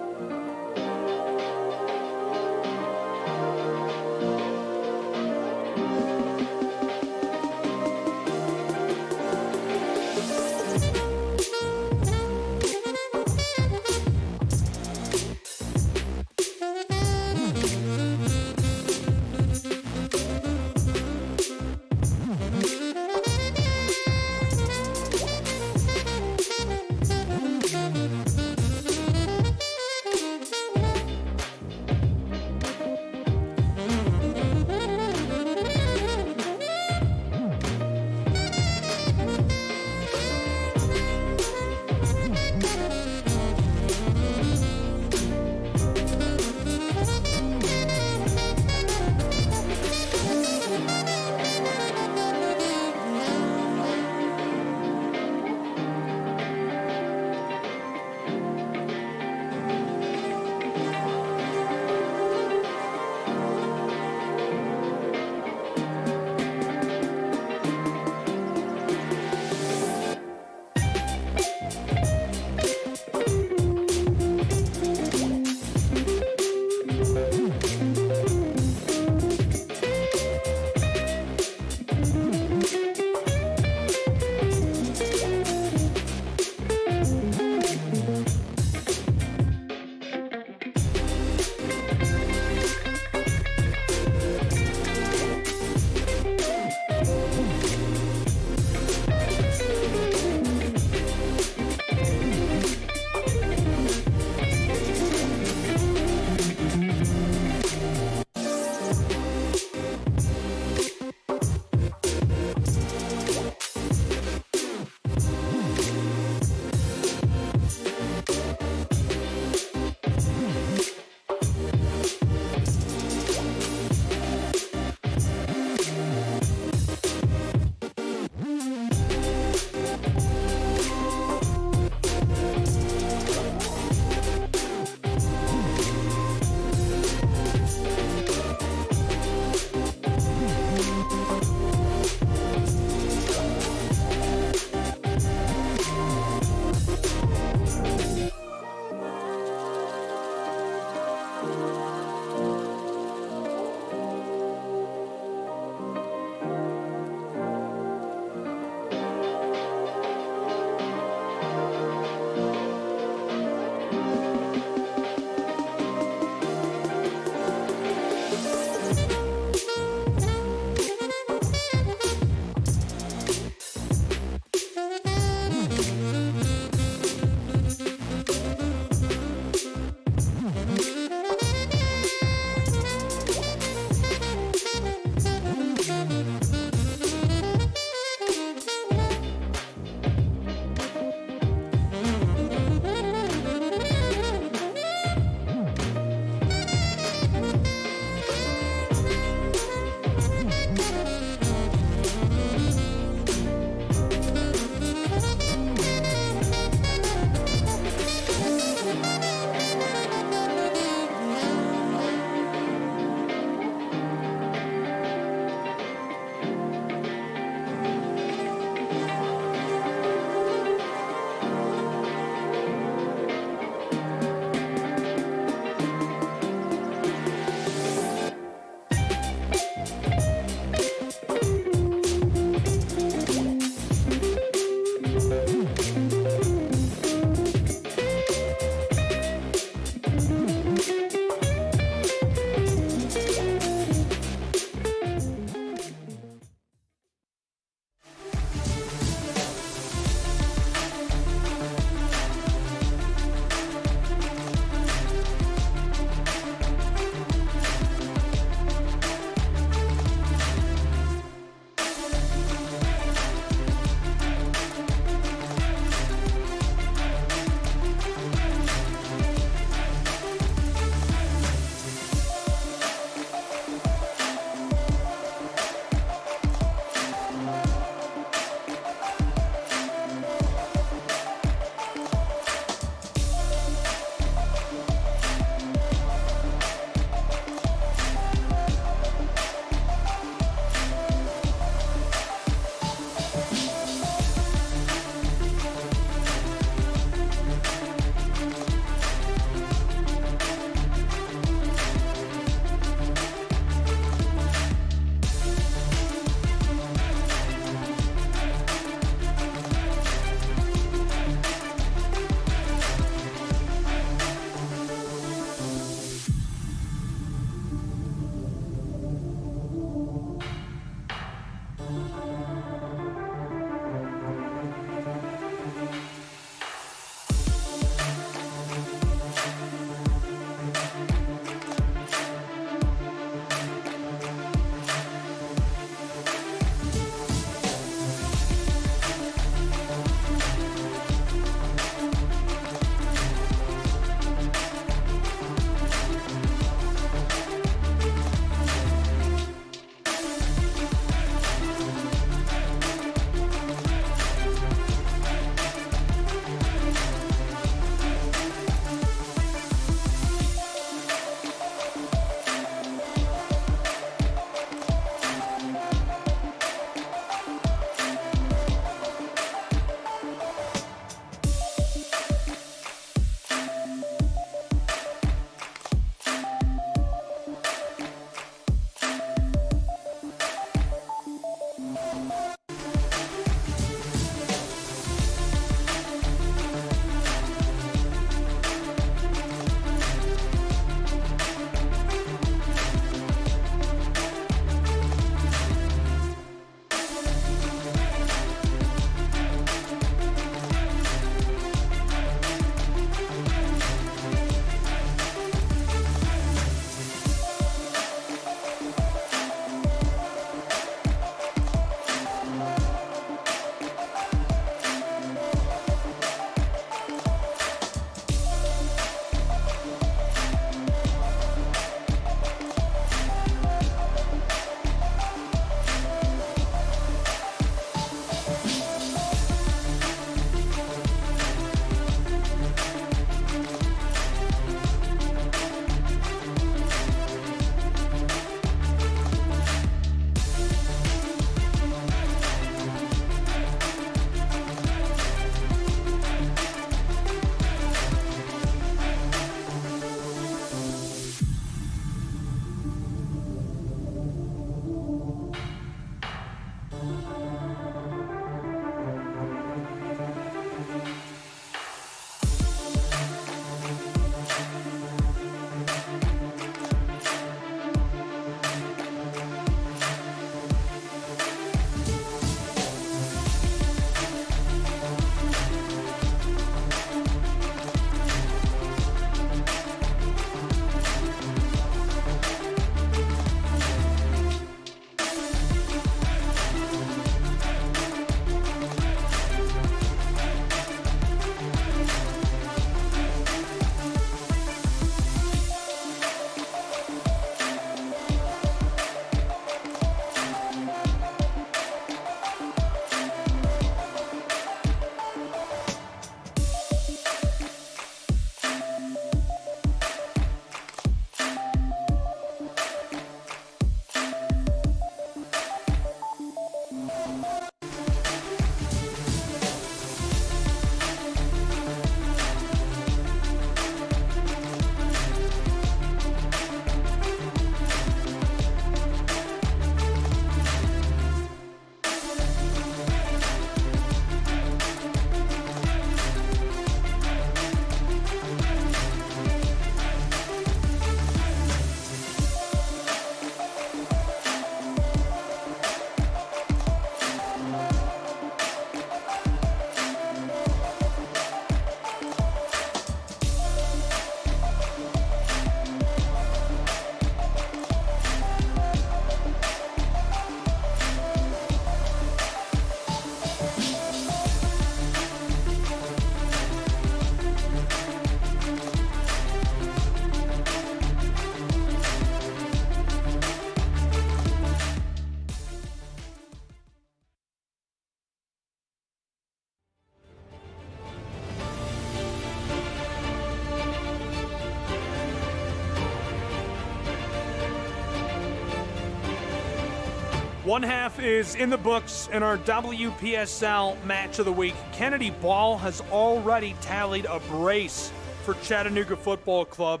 One half is in the books in our WPSL match of the week. Kennedy Ball has already tallied a brace for Chattanooga Football Club.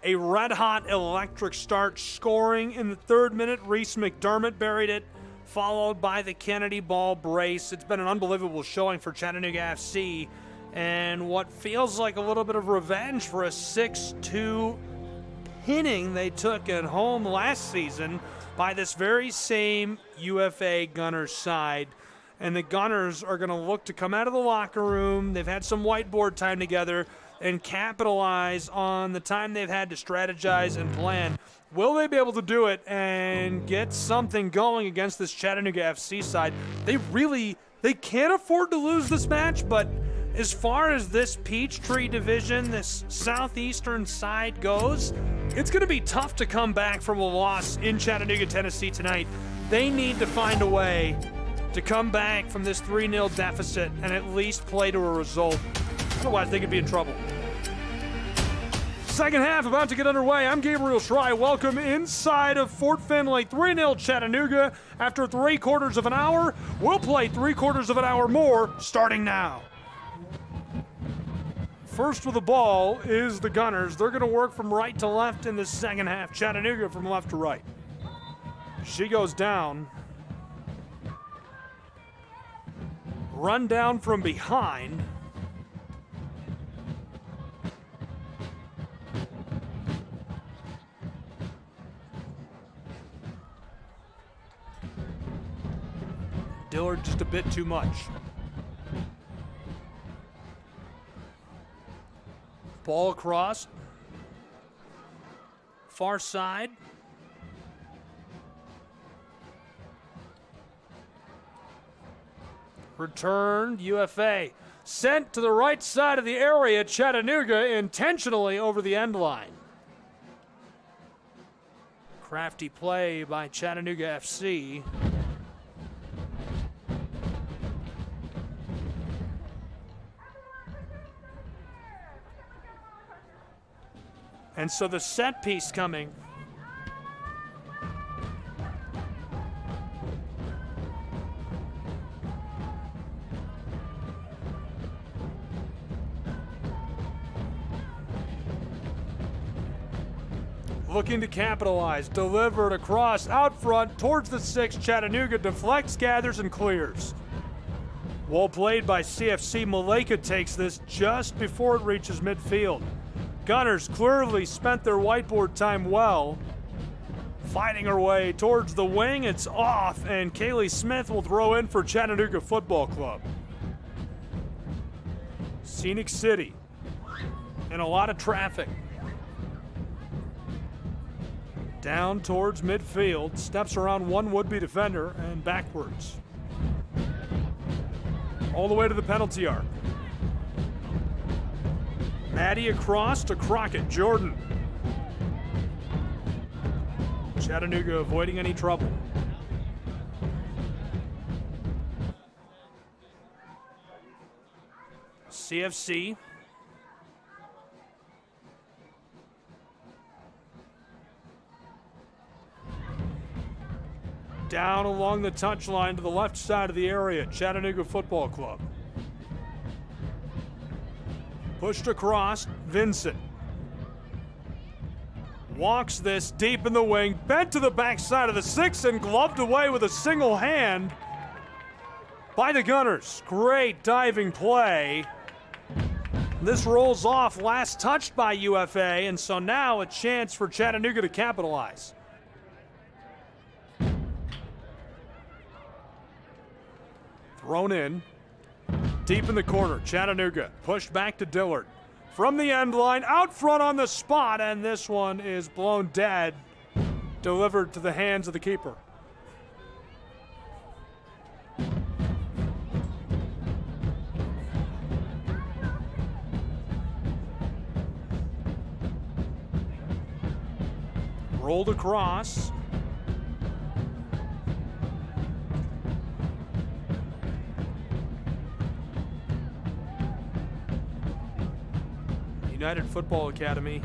A red-hot electric start, scoring in the 3rd minute. Reese McDermott buried it, followed by the Kennedy Ball brace. It's been an unbelievable showing for Chattanooga FC, and what feels like a little bit of revenge for a 6-2 pinning they took at home last season by this very same UFA Gunners side. And the Gunners are going to look to come out of the locker room. They've had some whiteboard time together and capitalize on the time they've had to strategize and plan. Will they be able to do it and get something going against this Chattanooga FC side? They can't afford to lose this match, but as far as this Peachtree division, this southeastern side goes, it's going to be tough to come back from a loss in Chattanooga, Tennessee tonight. They need to find a way to come back from this 3-0 deficit and at least play to a result. Otherwise, they could be in trouble. Second half about to get underway. I'm Gabriel Schrei. Welcome inside of Fort Finley. 3-0 Chattanooga after 3/4 of an hour. We'll play 3/4 of an hour more starting now. First with the ball is the Gunners. They're going to work from right to left in the second half. Chattanooga from left to right. She goes down. Run down from behind. Dillard just a bit too much. Ball across. Far side. Returned. UFA sent to the right side of the area. Chattanooga intentionally over the end line. Crafty play by Chattanooga FC. And so the set piece coming. Looking to capitalize, delivered across, out front, towards the 6. Chattanooga deflects, gathers, and clears. Well played by CFC. Maleka takes this just before it reaches midfield. Gunners clearly spent their whiteboard time well. Fighting her way towards the wing, it's off, and Kaylee Smith will throw in for Chattanooga Football Club. Scenic City, and a lot of traffic. Down towards midfield, steps around one would-be defender, and backwards. All the way to the penalty arc. Maddie across to Crockett. Jordan. Chattanooga avoiding any trouble. CFC. Down along the touchline to the left side of the area. Chattanooga Football Club. Pushed across, Vincent. Walks this deep in the wing, bent to the backside of the 6 and gloved away with a single hand by the Gunners. Great diving play. This rolls off, last touched by UFA, and so now a chance for Chattanooga to capitalize. Thrown in. Deep in the corner, Chattanooga pushed back to Dillard. From the end line, out front on the spot, and this one is blown dead. Delivered to the hands of the keeper. Rolled across. United Football Academy.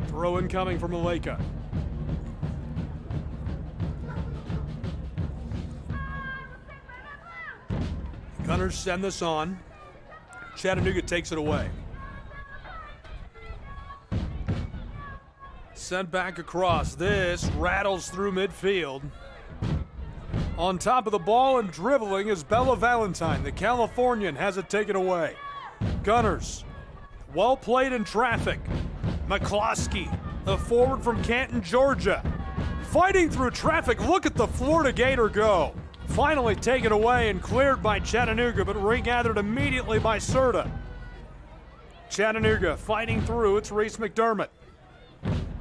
Throw incoming from Maleka. Gunners send this on. Chattanooga takes it away. Sent back across. This rattles through midfield. On top of the ball and dribbling is Bella Valentine. The Californian has it taken away. Gunners, well played in traffic. McCloskey, the forward from Canton, Georgia. Fighting through traffic. Look at the Florida Gator go. Finally taken away and cleared by Chattanooga, but regathered immediately by Serta. Chattanooga fighting through. It's Reese McDermott.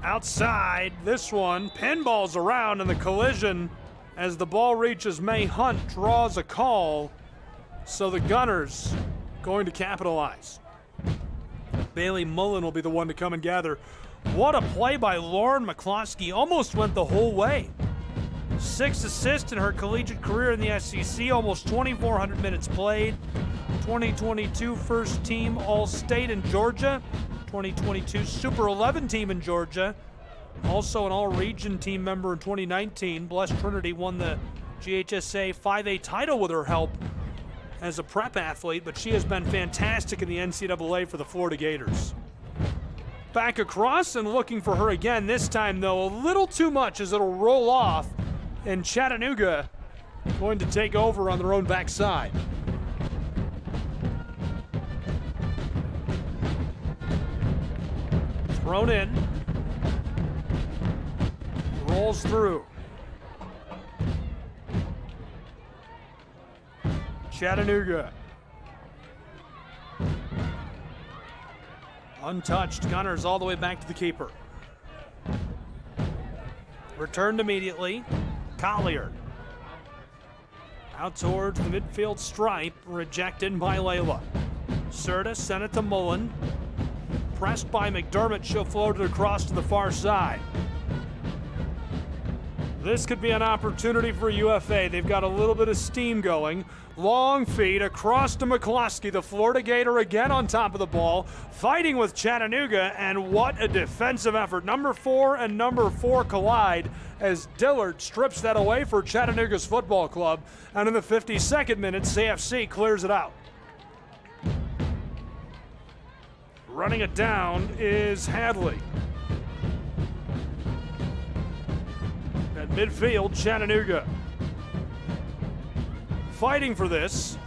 Outside, this one pinballs around, and the collision as the ball reaches May Hunt draws a call. So the Gunners going to capitalize. Bailey Mullen will be the one to come and gather. What a play by Lauren McCloskey. Almost went the whole way. 6 assists in her collegiate career in the SEC, almost 2,400 minutes played. 2022 first team All-State in Georgia. 2022 Super 11 team in Georgia. Also an All-Region team member in 2019. Blessed Trinity won the GHSA 5A title with her help as a prep athlete, but she has been fantastic in the NCAA for the Florida Gators. Back across and looking for her again. This time, though, a little too much as it'll roll off, and Chattanooga going to take over on their own backside. Thrown in. Rolls through. Chattanooga. Untouched. Gunners all the way back to the keeper. Returned immediately. Collier. Out towards the midfield stripe. Rejected by Layla. Serta sent it to Mullen. Pressed by McDermott. She'll float it across to the far side. This could be an opportunity for UFA. They've got a little bit of steam going. Long feed across to McCloskey. The Florida Gator again on top of the ball, fighting with Chattanooga, and what a defensive effort. Number 4 and number 4 collide as Dillard strips that away for Chattanooga's football club, and in the 52nd minute, CFC clears it out. Running it down is Hadley. At midfield, Chattanooga fighting for this.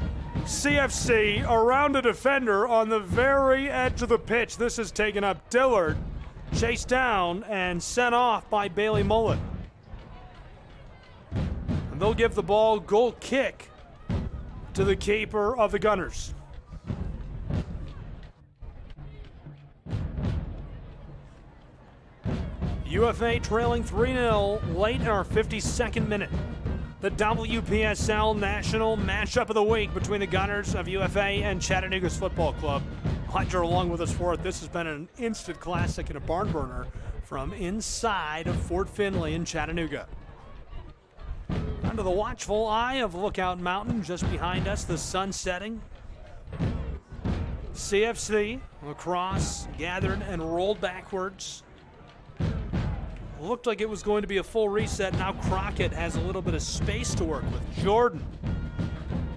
CFC around a defender on the very edge of the pitch. This is taken up. Dillard chased down and sent off by Bailey Mullen. And they'll give the ball goal kick to the keeper of the Gunners. UFA trailing 3-0 late in our 52nd minute. The WPSL National Matchup of the Week between the Gunners of UFA and Chattanooga's Football Club. Glad you're along with us for it. This has been an instant classic and a barn burner from inside of Fort Finley in Chattanooga. Under the watchful eye of Lookout Mountain just behind us, the sun setting. CFC across, gathered and rolled backwards. Looked like it was going to be a full reset. Now Crockett has a little bit of space to work with. Jordan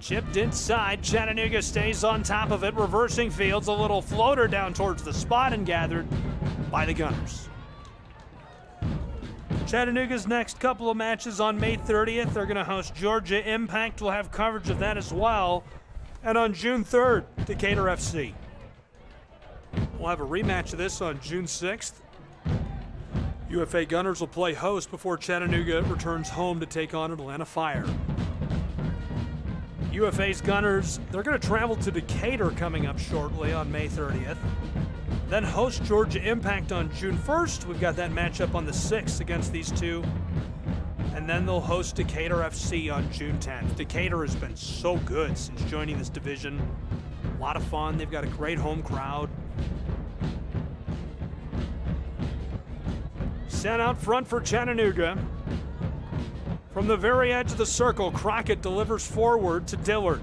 chipped inside. Chattanooga stays on top of it. Reversing fields. A little floater down towards the spot and gathered by the Gunners. Chattanooga's next couple of matches on May 30th. They're going to host Georgia Impact. We'll have coverage of that as well. And on June 3rd, Decatur FC. We'll have a rematch of this on June 6th. UFA Gunners will play host before Chattanooga returns home to take on Atlanta Fire. UFA's Gunners, they're going to travel to Decatur coming up shortly on May 30th. Then host Georgia Impact on June 1st. We've got that matchup on the 6th against these two. And then they'll host Decatur FC on June 10th. Decatur has been so good since joining this division. A lot of fun. They've got a great home crowd. Sent out front for Chattanooga. From the very edge of the circle, Crockett delivers forward to Dillard.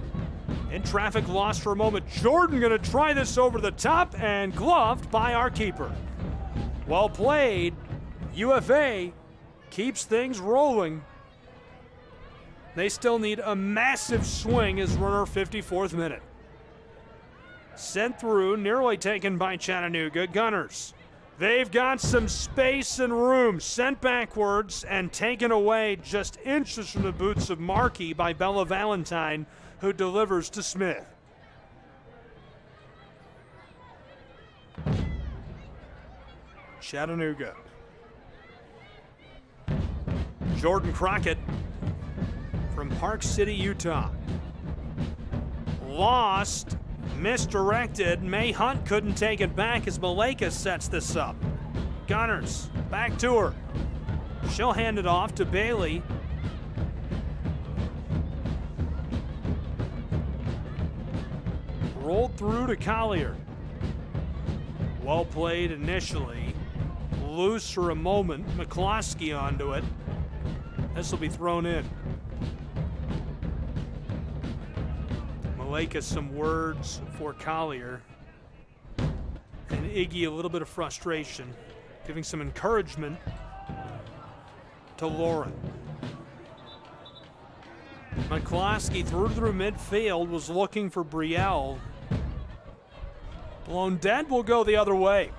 In traffic, lost for a moment. Jordan going to try this over the top and gloved by our keeper. Well played. UFA keeps things rolling. They still need a massive swing as we're in our 54th minute. Sent through, nearly taken by Chattanooga. Gunners. They've got some space and room. Sent backwards and taken away just inches from the boots of Markey by Bella Valentine, who delivers to Smith. Chattanooga. Jordan Crockett from Park City, Utah. Lost, misdirected. May Hunt couldn't take it back as Maleka sets this up. Gunners, back to her. She'll hand it off to Bailey. Rolled through to Collier. Well played initially. Loose for a moment. McCloskey onto it. This will be thrown in. Maleka some words for Collier. And Iggy a little bit of frustration, giving some encouragement to Lauren. McCloskey through midfield, was looking for Brielle. Blown dead, will go the other way.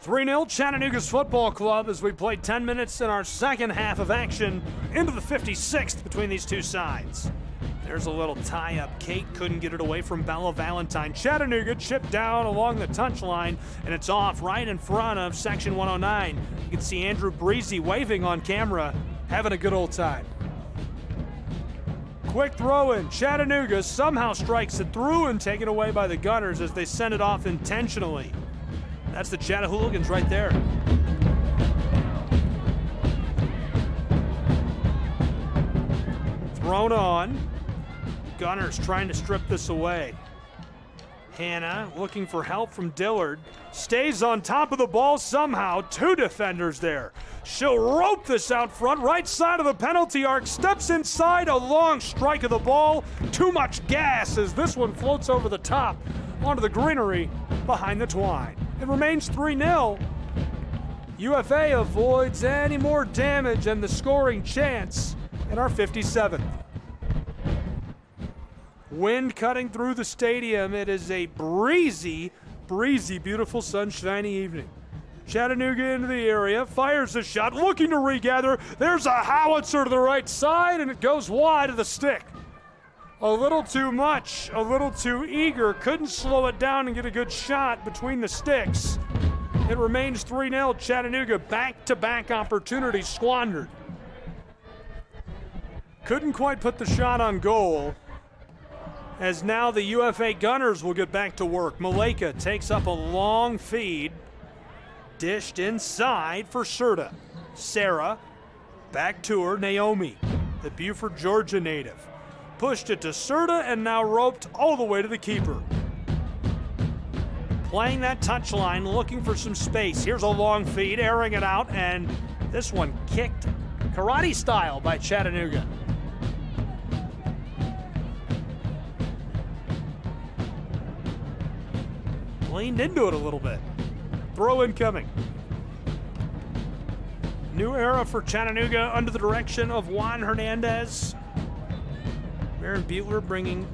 3-0 Chattanooga's football club as we played 10 minutes in our second half of action into the 56th between these two sides. There's a little tie-up. Kate couldn't get it away from Bella Valentine. Chattanooga chipped down along the touchline, and it's off right in front of section 109. You can see Andrew Breezy waving on camera, having a good old time. Quick throw in. Chattanooga somehow strikes it through and taken away by the Gunners as they send it off intentionally. That's the Chattahooligans right there. Thrown on. Gunners trying to strip this away. Hannah looking for help from Dillard. Stays on top of the ball somehow. Two defenders there. She'll rope this out front, right side of the penalty arc. Steps inside, a long strike of the ball. Too much gas as this one floats over the top onto the greenery behind the twine. It remains 3-0. UFA avoids any more damage and the scoring chance in our 57th. Wind cutting through the stadium. It is a breezy, beautiful sunshiny evening. Chattanooga into the area, fires a shot, looking to regather. There's a howitzer to the right side, and it goes wide of the stick. A little too much, a little too eager. Couldn't slow it down and get a good shot between the sticks. It remains 3-0. Chattanooga back-to-back opportunities squandered. Couldn't quite put the shot on goal, as now the UFA Gunners will get back to work. Maleka takes up a long feed. Dished inside for Serta. Sarah, back to her. Naomi, the Beaufort, Georgia native. Pushed it to Serta and now roped all the way to the keeper. Playing that touchline, looking for some space. Here's a long feed, airing it out, and this one kicked karate style by Chattanooga. Leaned into it a little bit. Throw incoming. New era for Chattanooga under the direction of Juan Hernandez. Aaron Butler bringing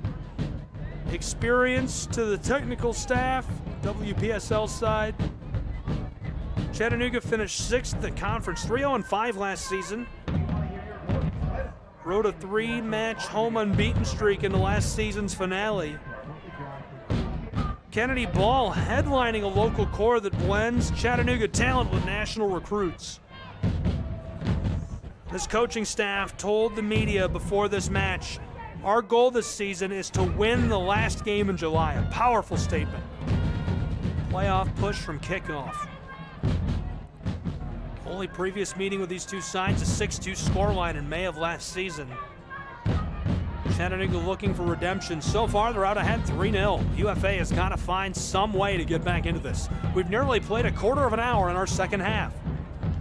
experience to the technical staff, WPSL side. Chattanooga finished 6th in the conference, 3-0-5 last season. Rode a 3-match home unbeaten streak in the last season's finale. Kennedy Ball headlining a local core that blends Chattanooga talent with national recruits. This coaching staff told the media before this match, our goal this season is to win the last game in July. A powerful statement. Playoff push from Kickoff. Only previous meeting with these two sides, a 6-2 scoreline in May of last season. Chattanooga looking for redemption. So far, they're out ahead 3-0. UFA has got to find some way to get back into this. We've nearly played a quarter of an hour in our second half.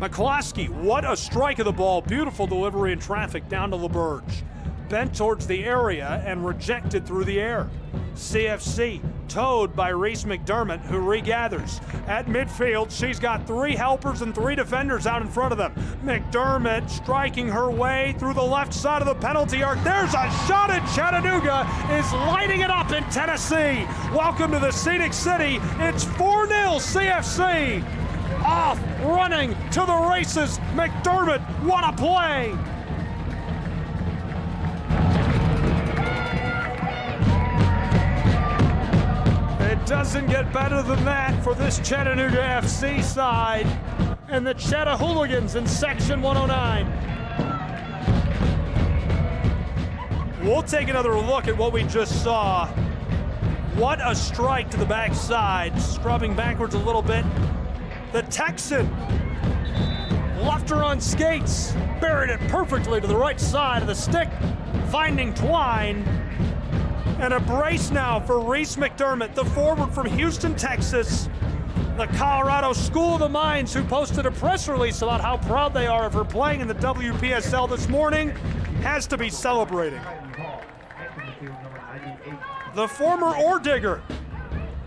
McCloskey, what a strike of the ball. Beautiful delivery in traffic down to LaBerge. Bent towards the area and rejected through the air. CFC towed by Reese McDermott, who regathers. At midfield, she's got 3 helpers and 3 defenders out in front of them. McDermott striking her way through the left side of the penalty arc. There's a shot, and Chattanooga is lighting it up in Tennessee. Welcome to the Scenic City. It's 4-0 CFC. Off, running to the races. McDermott, what a play! It doesn't get better than that for this Chattanooga FC side and the Chattahooligans in Section 109. We'll take another look at what we just saw. What a strike to the backside, scrubbing backwards a little bit. The Texan left her on skates, buried it perfectly to the right side of the stick, finding Twine. And a brace now for Reese McDermott, the forward from Houston, Texas. The Colorado School of the Mines, who posted a press release about how proud they are of her playing in the WPSL this morning, has to be celebrating. The former ore digger,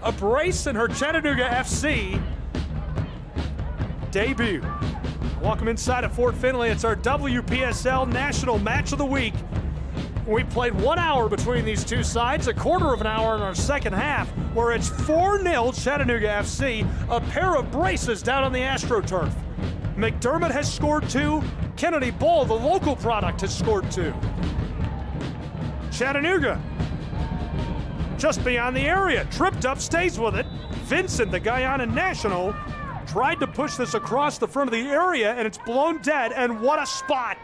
a brace in her Chattanooga FC debut. Welcome inside of Fort Finley. It's our WPSL National Match of the Week. We played 1 hour between these two sides, a quarter of an hour in our second half, where it's 4-0 Chattanooga FC, a pair of braces down on the AstroTurf. McDermott has scored 2. Kennedy Bull, the local product, has scored 2. Chattanooga, just beyond the area, tripped up, stays with it. Vincent, the Guyana national, tried to push this across the front of the area, and it's blown dead, and what a spot.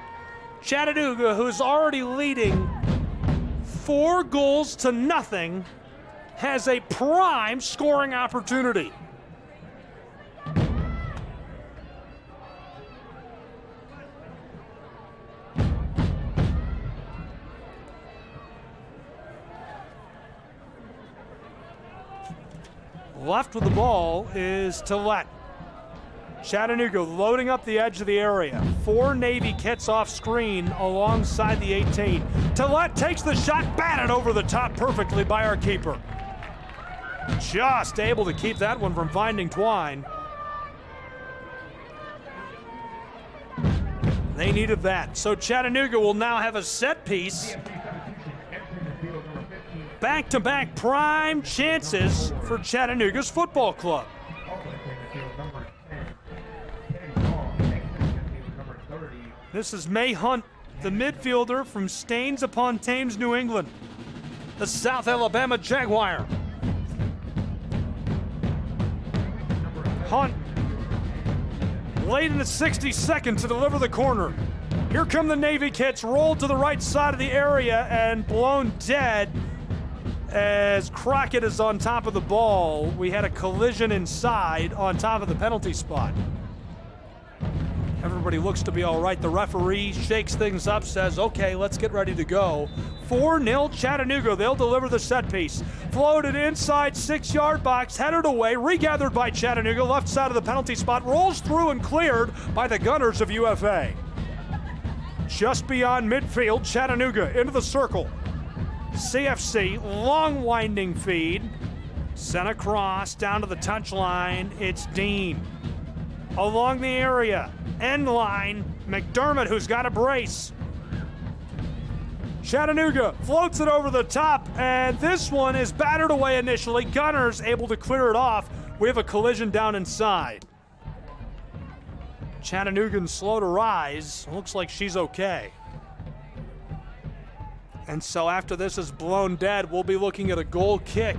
Chattanooga, who's already leading 4-0, has a prime scoring opportunity. Left with the ball is Tillett. Chattanooga loading up the edge of the area. 4 Navy kits off screen alongside the 18. Tillett takes the shot, batted over the top perfectly by our keeper. Just able to keep that one from finding Twine. They needed that. So Chattanooga will now have a set piece. Back-to-back prime chances for Chattanooga's football club. This is May Hunt, the midfielder from Staines-upon-Thames, New England, the South Alabama Jaguar. Hunt, late in the 62nd to deliver the corner. Here come the Navy kits, rolled to the right side of the area and blown dead as Crockett is on top of the ball. We had a collision inside on top of the penalty spot. Everybody looks to be all right. The referee shakes things up, says, okay, let's get ready to go. 4-0 Chattanooga. They'll deliver the set piece. Floated inside 6-yard box, headed away, regathered by Chattanooga, left side of the penalty spot, rolls through and cleared by the Gunners of UFA. Just beyond midfield, Chattanooga into the circle. CFC, long winding feed. Sent across, down to the touchline. It's Dean. Along the area, end line, McDermott, who's got a brace. Chattanooga floats it over the top, and this one is battered away initially. Gunners able to clear it off. We have a collision down inside. Chattanoogan slow to rise. Looks like she's okay. And so after this is blown dead, we'll be looking at a goal kick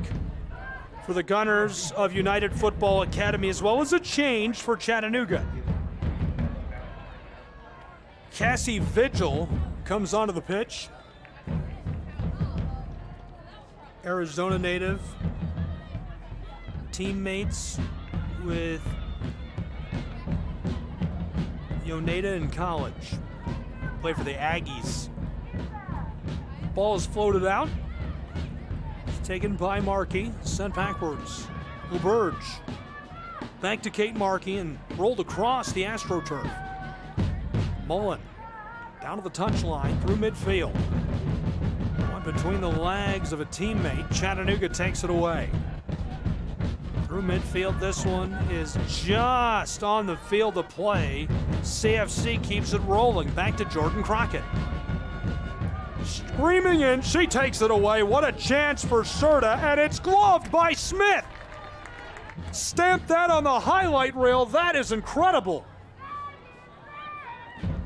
for the Gunners of United Football Academy, as well as a change for Chattanooga. Cassie Vigil comes onto the pitch. Arizona native, teammates with Yoneda in college. Play for the Aggies. Ball is floated out. Taken by Markey, sent backwards. LeBurge. Back to Kate Markey and rolled across the AstroTurf. Mullen down to the touchline through midfield. between the legs of a teammate. Chattanooga takes it away. Through midfield, this one is just on the field of play. CFC keeps it rolling. Back to Jordan Crockett. Screaming in, she takes it away. What a chance for Serta, and it's gloved by Smith. Stamp that on the highlight reel. That is incredible.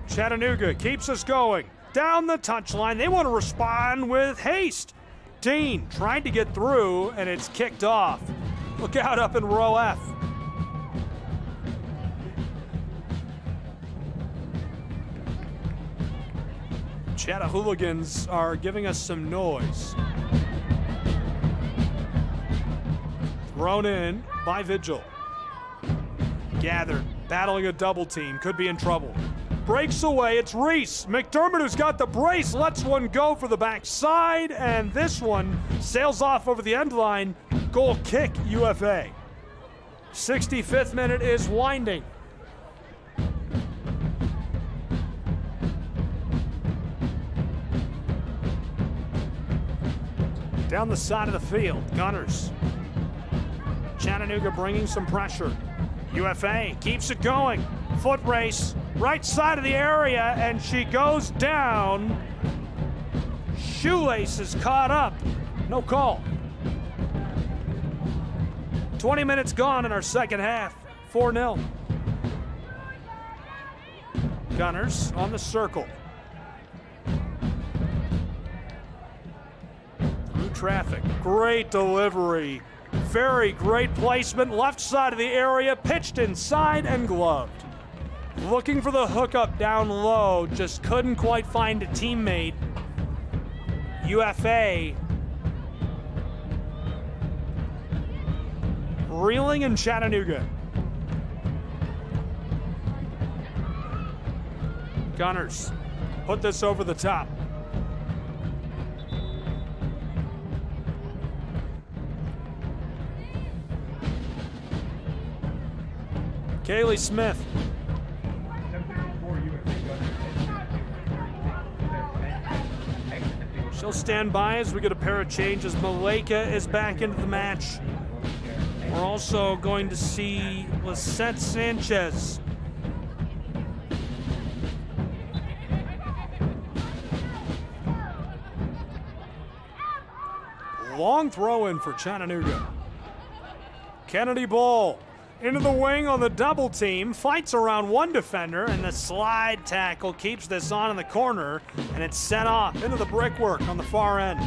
Chattanooga keeps us going. Down the touchline, they want to respond with haste. Dean trying to get through, and it's kicked off. Look out up in row F. Chattahooligans are giving us some noise. Thrown in by Vigil. Gathered, battling a double team, could be in trouble. Breaks away, it's Reese. McDermott, who's got the brace, lets one go for the backside, and this one sails off over the end line. Goal kick, UFA. 65th minute is winding. Down the side of the field, Gunners. Chattanooga bringing some pressure. UFA keeps it going. Foot race, right side of the area, and she goes down. Shoelace is caught up. No call. 20 minutes gone in our second half. 4-0. Gunners on the circle. Through traffic. Great delivery. Very great placement. Left side of the area. Pitched inside and gloved. Looking for the hookup down low. Just couldn't quite find a teammate. UFA reeling in Chattanooga. Gunners put this over the top. Kaylee Smith. She'll stand by as we get a pair of changes. Maleka is back into the match. We're also going to see Lisette Sanchez. Long throw in for Chattanooga. Kennedy Ball into the wing on the double team, fights around one defender, and the slide tackle keeps this on in the corner, and it's sent off into the brickwork on the far end.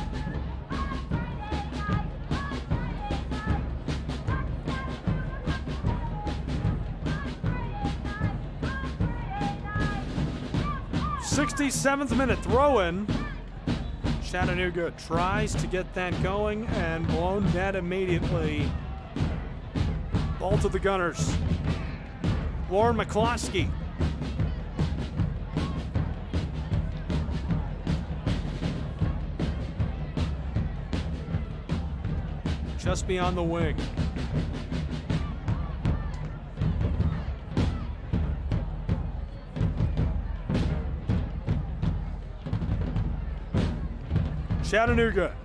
'67th minute throw-in. Chattanooga tries to get that going and blown dead immediately. Ball to the Gunners. Lauren McCloskey. Just beyond the wing. Chattanooga.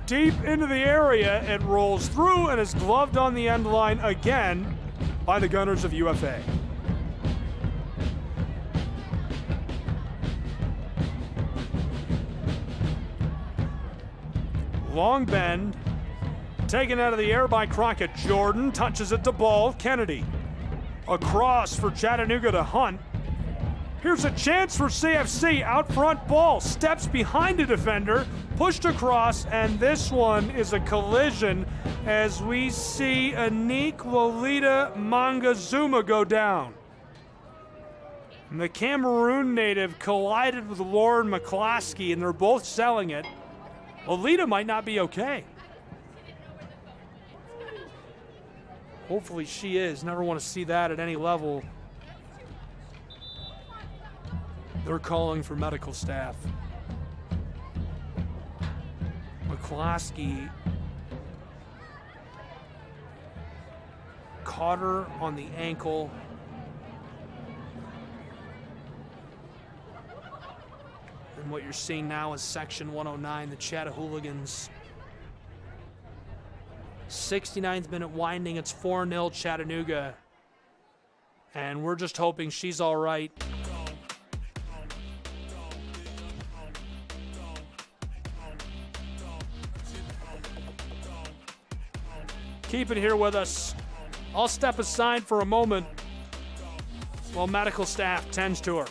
Deep into the area, it rolls through and is gloved on the end line again by the Gunners of UFA. Long bend, taken out of the air by Crockett. Jordan touches it to ball. Kennedy across for Chattanooga to Hunt. Here's a chance for CFC. Out front ball. Steps behind a defender. Pushed across, and this one is a collision as we see Anik Lolita Mangazuma go down. And the Cameroon native collided with Lauren McCloskey, and they're both selling it. Lolita might not be okay. Hopefully she is. Never want to see that at any level. They're calling for medical staff. McCloskey caught her on the ankle. And what you're seeing now is Section 109, the Chatahooligans. 69th minute winding. It's 4-0 Chattanooga. And we're just hoping she's all right. Keep it here with us. I'll step aside for a moment while medical staff tends to her.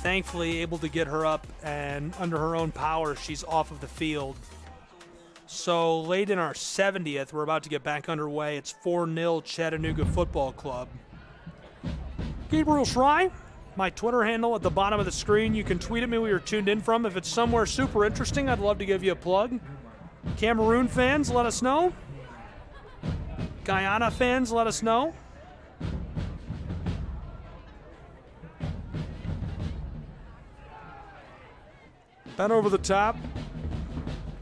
Thankfully able to get her up, and under her own power, she's off of the field. So late in our 70th, we're about to get back underway. It's 4-0 Chattanooga Football Club. Gabriel Schrei, my Twitter handle at the bottom of the screen. You can tweet at me where you're tuned in from. If it's somewhere super interesting, I'd love to give you a plug. Cameroon fans, let us know. Guyana fans, let us know. Bent over the top.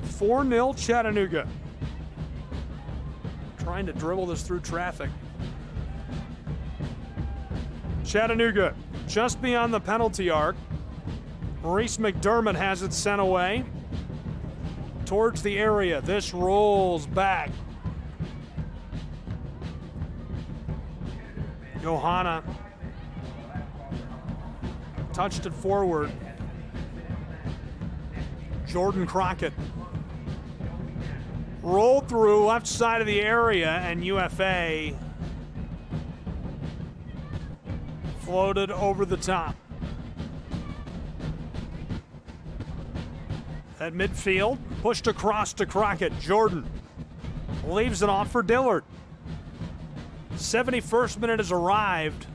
4-0 Chattanooga. Trying to dribble this through traffic. Chattanooga just beyond the penalty arc. Maurice McDermott has it sent away towards the area. This rolls back. Johanna touched it forward. Jordan Crockett rolled through left side of the area, and UFA floated over the top. At midfield, pushed across to Crockett. Jordan leaves it off for Dillard. 71st minute has arrived.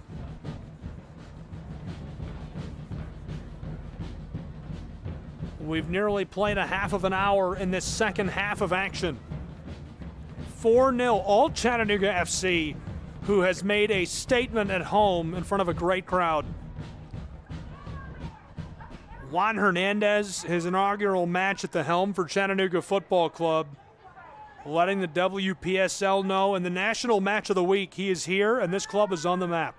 We've nearly played a half of an hour in this second half of action. 4-0, all Chattanooga FC, who has made a statement at home in front of a great crowd. Juan Hernandez, his inaugural match at the helm for Chattanooga Football Club, letting the WPSL know in the national match of the week he is here and this club is on the map.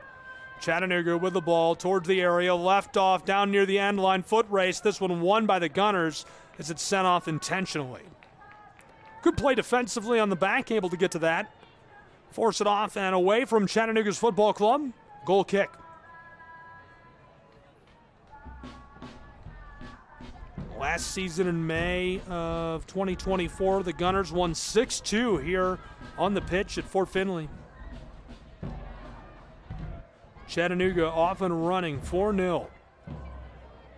Chattanooga with the ball towards the area, left off down near the end line, foot race. This one won by the Gunners as it's sent off intentionally. Good play defensively on the back, able to get to that. Force it off and away from Chattanooga's football club. Goal kick. Last season in May of 2024, the Gunners won 6-2 here on the pitch at Fort Finley. Chattanooga off and running, 4-0.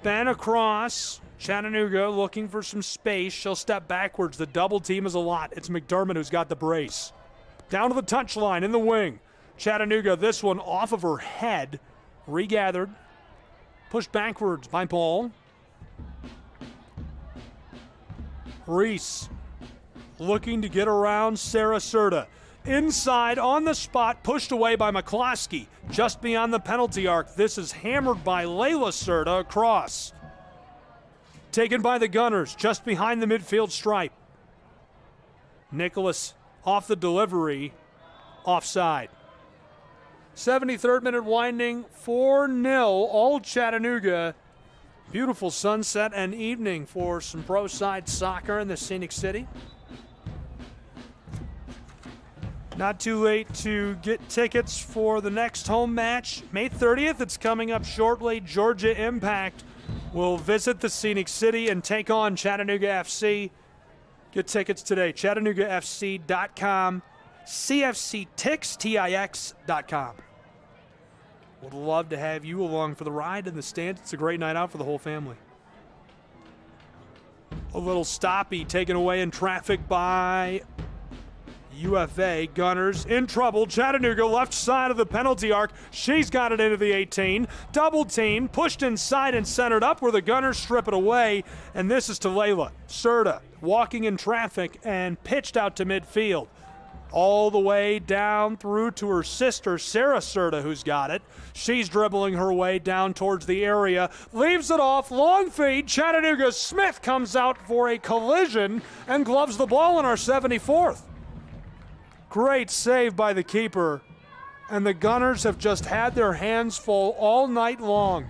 Ben across. Chattanooga looking for some space. She'll step backwards. The double team is a lot. It's McDermott who's got the brace. Down to the touchline in the wing. Chattanooga, this one off of her head. Regathered. Pushed backwards by Paul. Reese looking to get around Sarah Serta. Inside, on the spot, pushed away by McCloskey. Just beyond the penalty arc. This is hammered by Layla Serta across. Taken by the Gunners, just behind the midfield stripe. Nicholas off the delivery, offside. 73rd minute winding, 4-0, all Chattanooga. Beautiful sunset and evening for some pro side soccer in the Scenic City. Not too late to get tickets for the next home match. May 30th, it's coming up shortly. Georgia Impact will visit the Scenic City and take on Chattanooga FC. Get tickets today, ChattanoogaFC.com, CFCTix.com. Would love to have you along for the ride in the stands. It's a great night out for the whole family. A little stoppy taken away in traffic by UFA Gunners in trouble. Chattanooga left side of the penalty arc. She's got it into the 18. Double team, pushed inside and centered up where the Gunners strip it away. And this is to Layla Serta, walking in traffic and pitched out to midfield. all the way down through to her sister, Sarah Serta, who's got it. She's dribbling her way down towards the area, leaves it off, long feed. Chattanooga Smith comes out for a collision and gloves the ball in our 74th. Great save by the keeper, and the Gunners have just had their hands full all night long.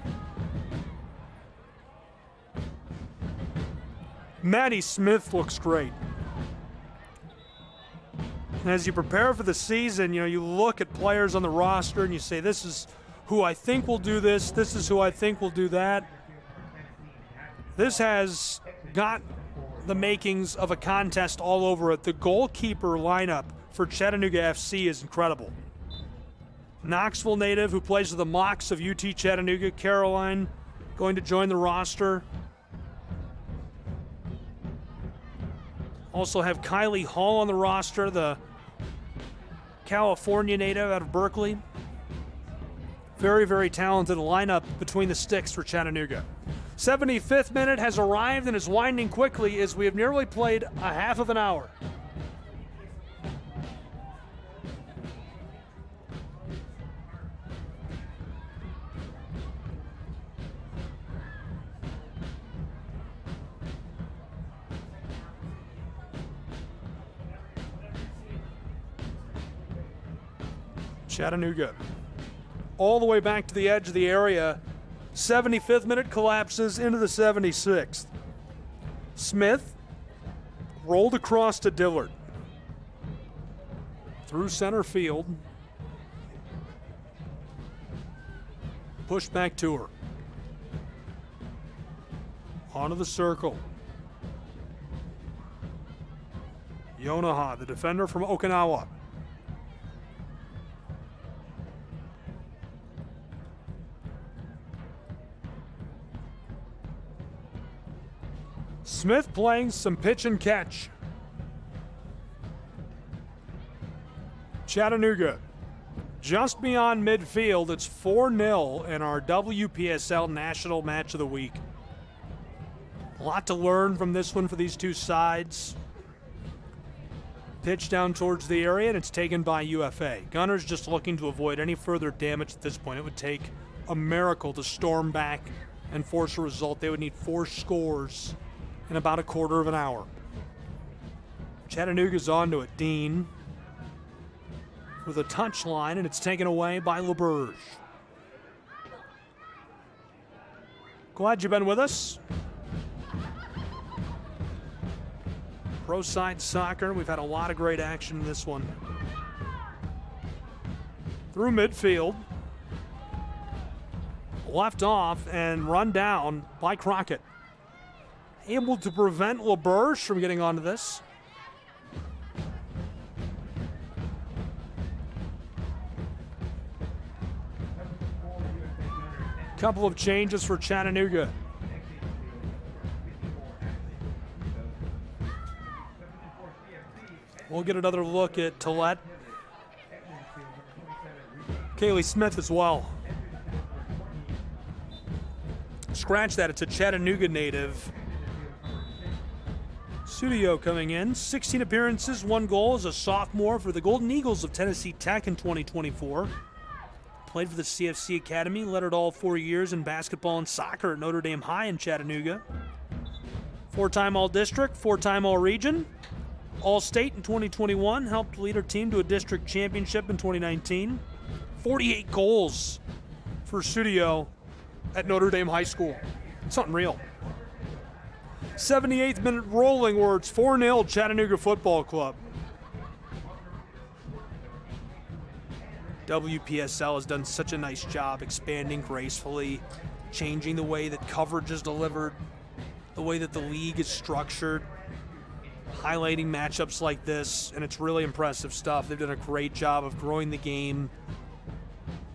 Maddie Smith looks great. And as you prepare for the season, you look at players on the roster and you say, this is who I think will do this is who I think will do that. This has got the makings of a contest all over it. The goalkeeper lineup for Chattanooga FC is incredible. Knoxville native who plays with the Mocs of UT Chattanooga, Caroline, going to join the roster. Also have Kylie Hall on the roster, the California native out of Berkeley. Very, very talented lineup between the sticks for Chattanooga. 75th minute has arrived and is winding quickly as we have nearly played a half of an hour. Chattanooga all the way back to the edge of the area. 75th minute collapses into the 76th. Smith rolled across to Dillard. Through center field. Pushed back to her. Onto the circle. Yonaha, the defender from Okinawa. Smith playing some pitch and catch. Chattanooga just beyond midfield. It's 4-0 in our WPSL National Match of the Week. A lot to learn from this one for these two sides. Pitch down towards the area, and it's taken by UFA. Gunners just looking to avoid any further damage at this point. It would take a miracle to storm back and force a result. They would need 4 scores in about a quarter of an hour. Chattanooga's onto it. Dean with a touch line, and it's taken away by LaBerge. Glad you've been with us. Pro side soccer, we've had a lot of great action in this one. Through midfield. Left off and run down by Crockett. Able to prevent LaBerge from getting onto this. Couple of changes for Chattanooga. We'll get another look at Tillett. Kaylee Smith as well. Scratch that, it's a Chattanooga native. Studio coming in, 16 appearances, 1 goal as a sophomore for the Golden Eagles of Tennessee Tech in 2024. Played for the CFC Academy, led it all 4 years in basketball and soccer at Notre Dame High in Chattanooga. 4-time All-District, 4-time All-Region, All-State in 2021, helped lead her team to a district championship in 2019. 48 goals for Studio at Notre Dame High School. It's unreal. 78th minute rolling where it's 4-0 Chattanooga Football Club. WPSL has done such a nice job expanding gracefully, changing the way that coverage is delivered, the way that the league is structured, highlighting matchups like this, and it's really impressive stuff. They've done a great job of growing the game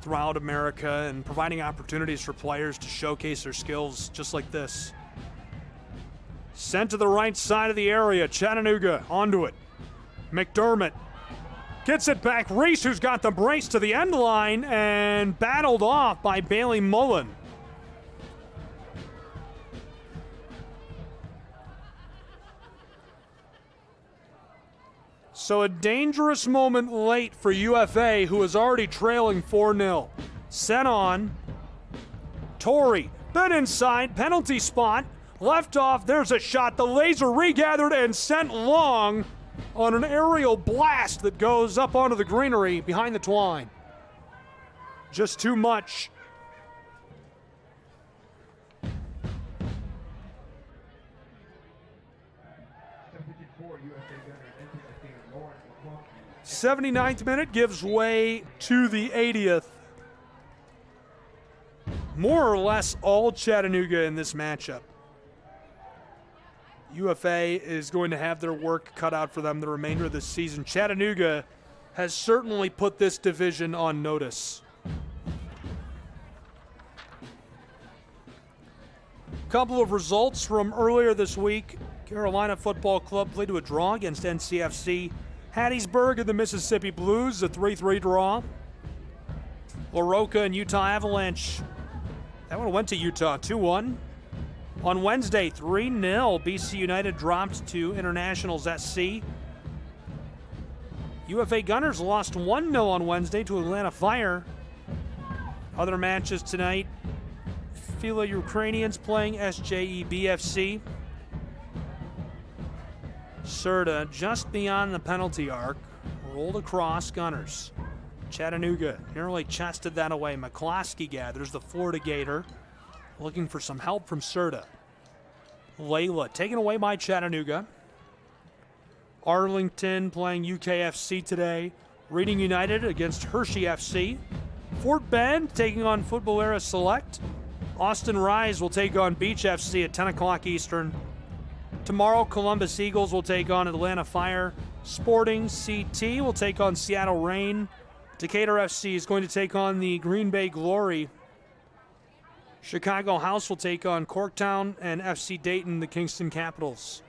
throughout America and providing opportunities for players to showcase their skills just like this. Sent to the right side of the area. Chattanooga onto it. McDermott gets it back. Reese, who's got the brace to the end line, and battled off by Bailey Mullen. So a dangerous moment late for UFA, who is already trailing 4-0. Sent on. Torrey, been inside, penalty spot. Left off, there's a shot. The laser regathered and sent long on an aerial blast that goes up onto the greenery behind the twine. Just too much. '79th minute gives way to the 80th. More or less all Chattanooga in this matchup. UFA is going to have their work cut out for them the remainder of the season. Chattanooga has certainly put this division on notice. Couple of results from earlier this week. Carolina Football Club played to a draw against NCFC. Hattiesburg and the Mississippi Blues, a 3-3 draw. LaRocca and Utah Avalanche. That one went to Utah, 2-1. On Wednesday, 3-0, BC United dropped to Internationals SC. UFA Gunners lost 1-0 on Wednesday to Atlanta Fire. Other matches tonight, Fila Ukrainians playing SJEB FC. Serta just beyond the penalty arc, rolled across Gunners. Chattanooga nearly chested that away. McCloskey gathers the Florida Gator, looking for some help from Serta. Layla taken away by Chattanooga. Arlington playing UKFC today. Reading United against Hershey FC. Fort Bend taking on Football Era Select. Austin Rise will take on Beach FC at 10 o'clock Eastern. Tomorrow, Columbus Eagles will take on Atlanta Fire. Sporting CT will take on Seattle Reign. Decatur FC is going to take on the Green Bay Glory. Chicago House will take on Corktown, and FC Dayton, the Kingston Capitals.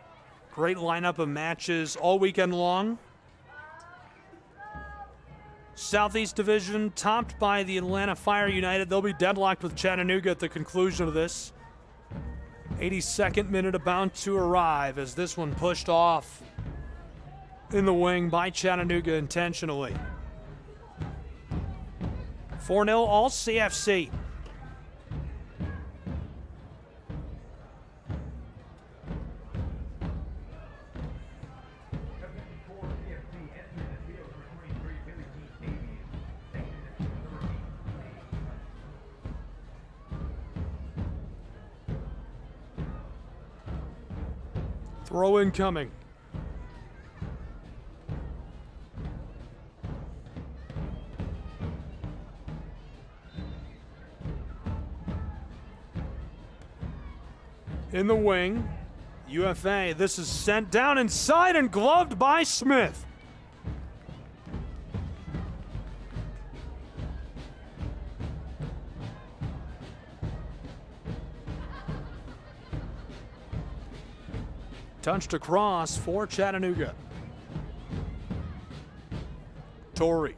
Great lineup of matches all weekend long. Southeast Division topped by the Atlanta Fire United. They'll be deadlocked with Chattanooga at the conclusion of this. 82nd minute about to arrive as this one pushed off in the wing by Chattanooga intentionally. 4-0 all CFC. Throw incoming. In the wing, UFA. This is sent down inside and gloved by Smith. Touched across for Chattanooga. Torrey.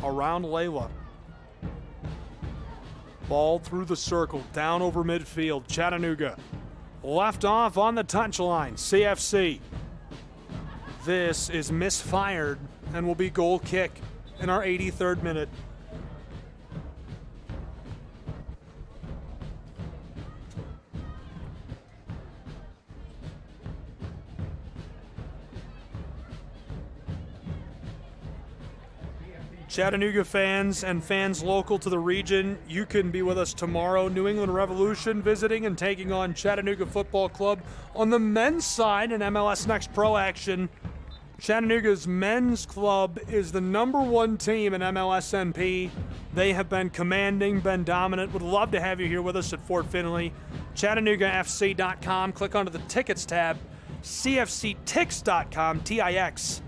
Around Layla. Ball through the circle, down over midfield. Chattanooga. Left off on the touchline. CFC. This is misfired and will be goal kick in our 83rd minute. Chattanooga fans and fans local to the region, you can be with us tomorrow. New England Revolution visiting and taking on Chattanooga Football Club. On the men's side in MLS Next Pro action, Chattanooga's men's club is the #1 team in MLSNP. They have been commanding, been dominant. Would love to have you here with us at Fort Finley. ChattanoogaFC.com. Click onto the tickets tab. CFCTix.com, TIX.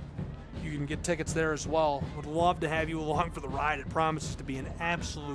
You can get tickets there as well. Would love to have you along for the ride. It promises to be an absolute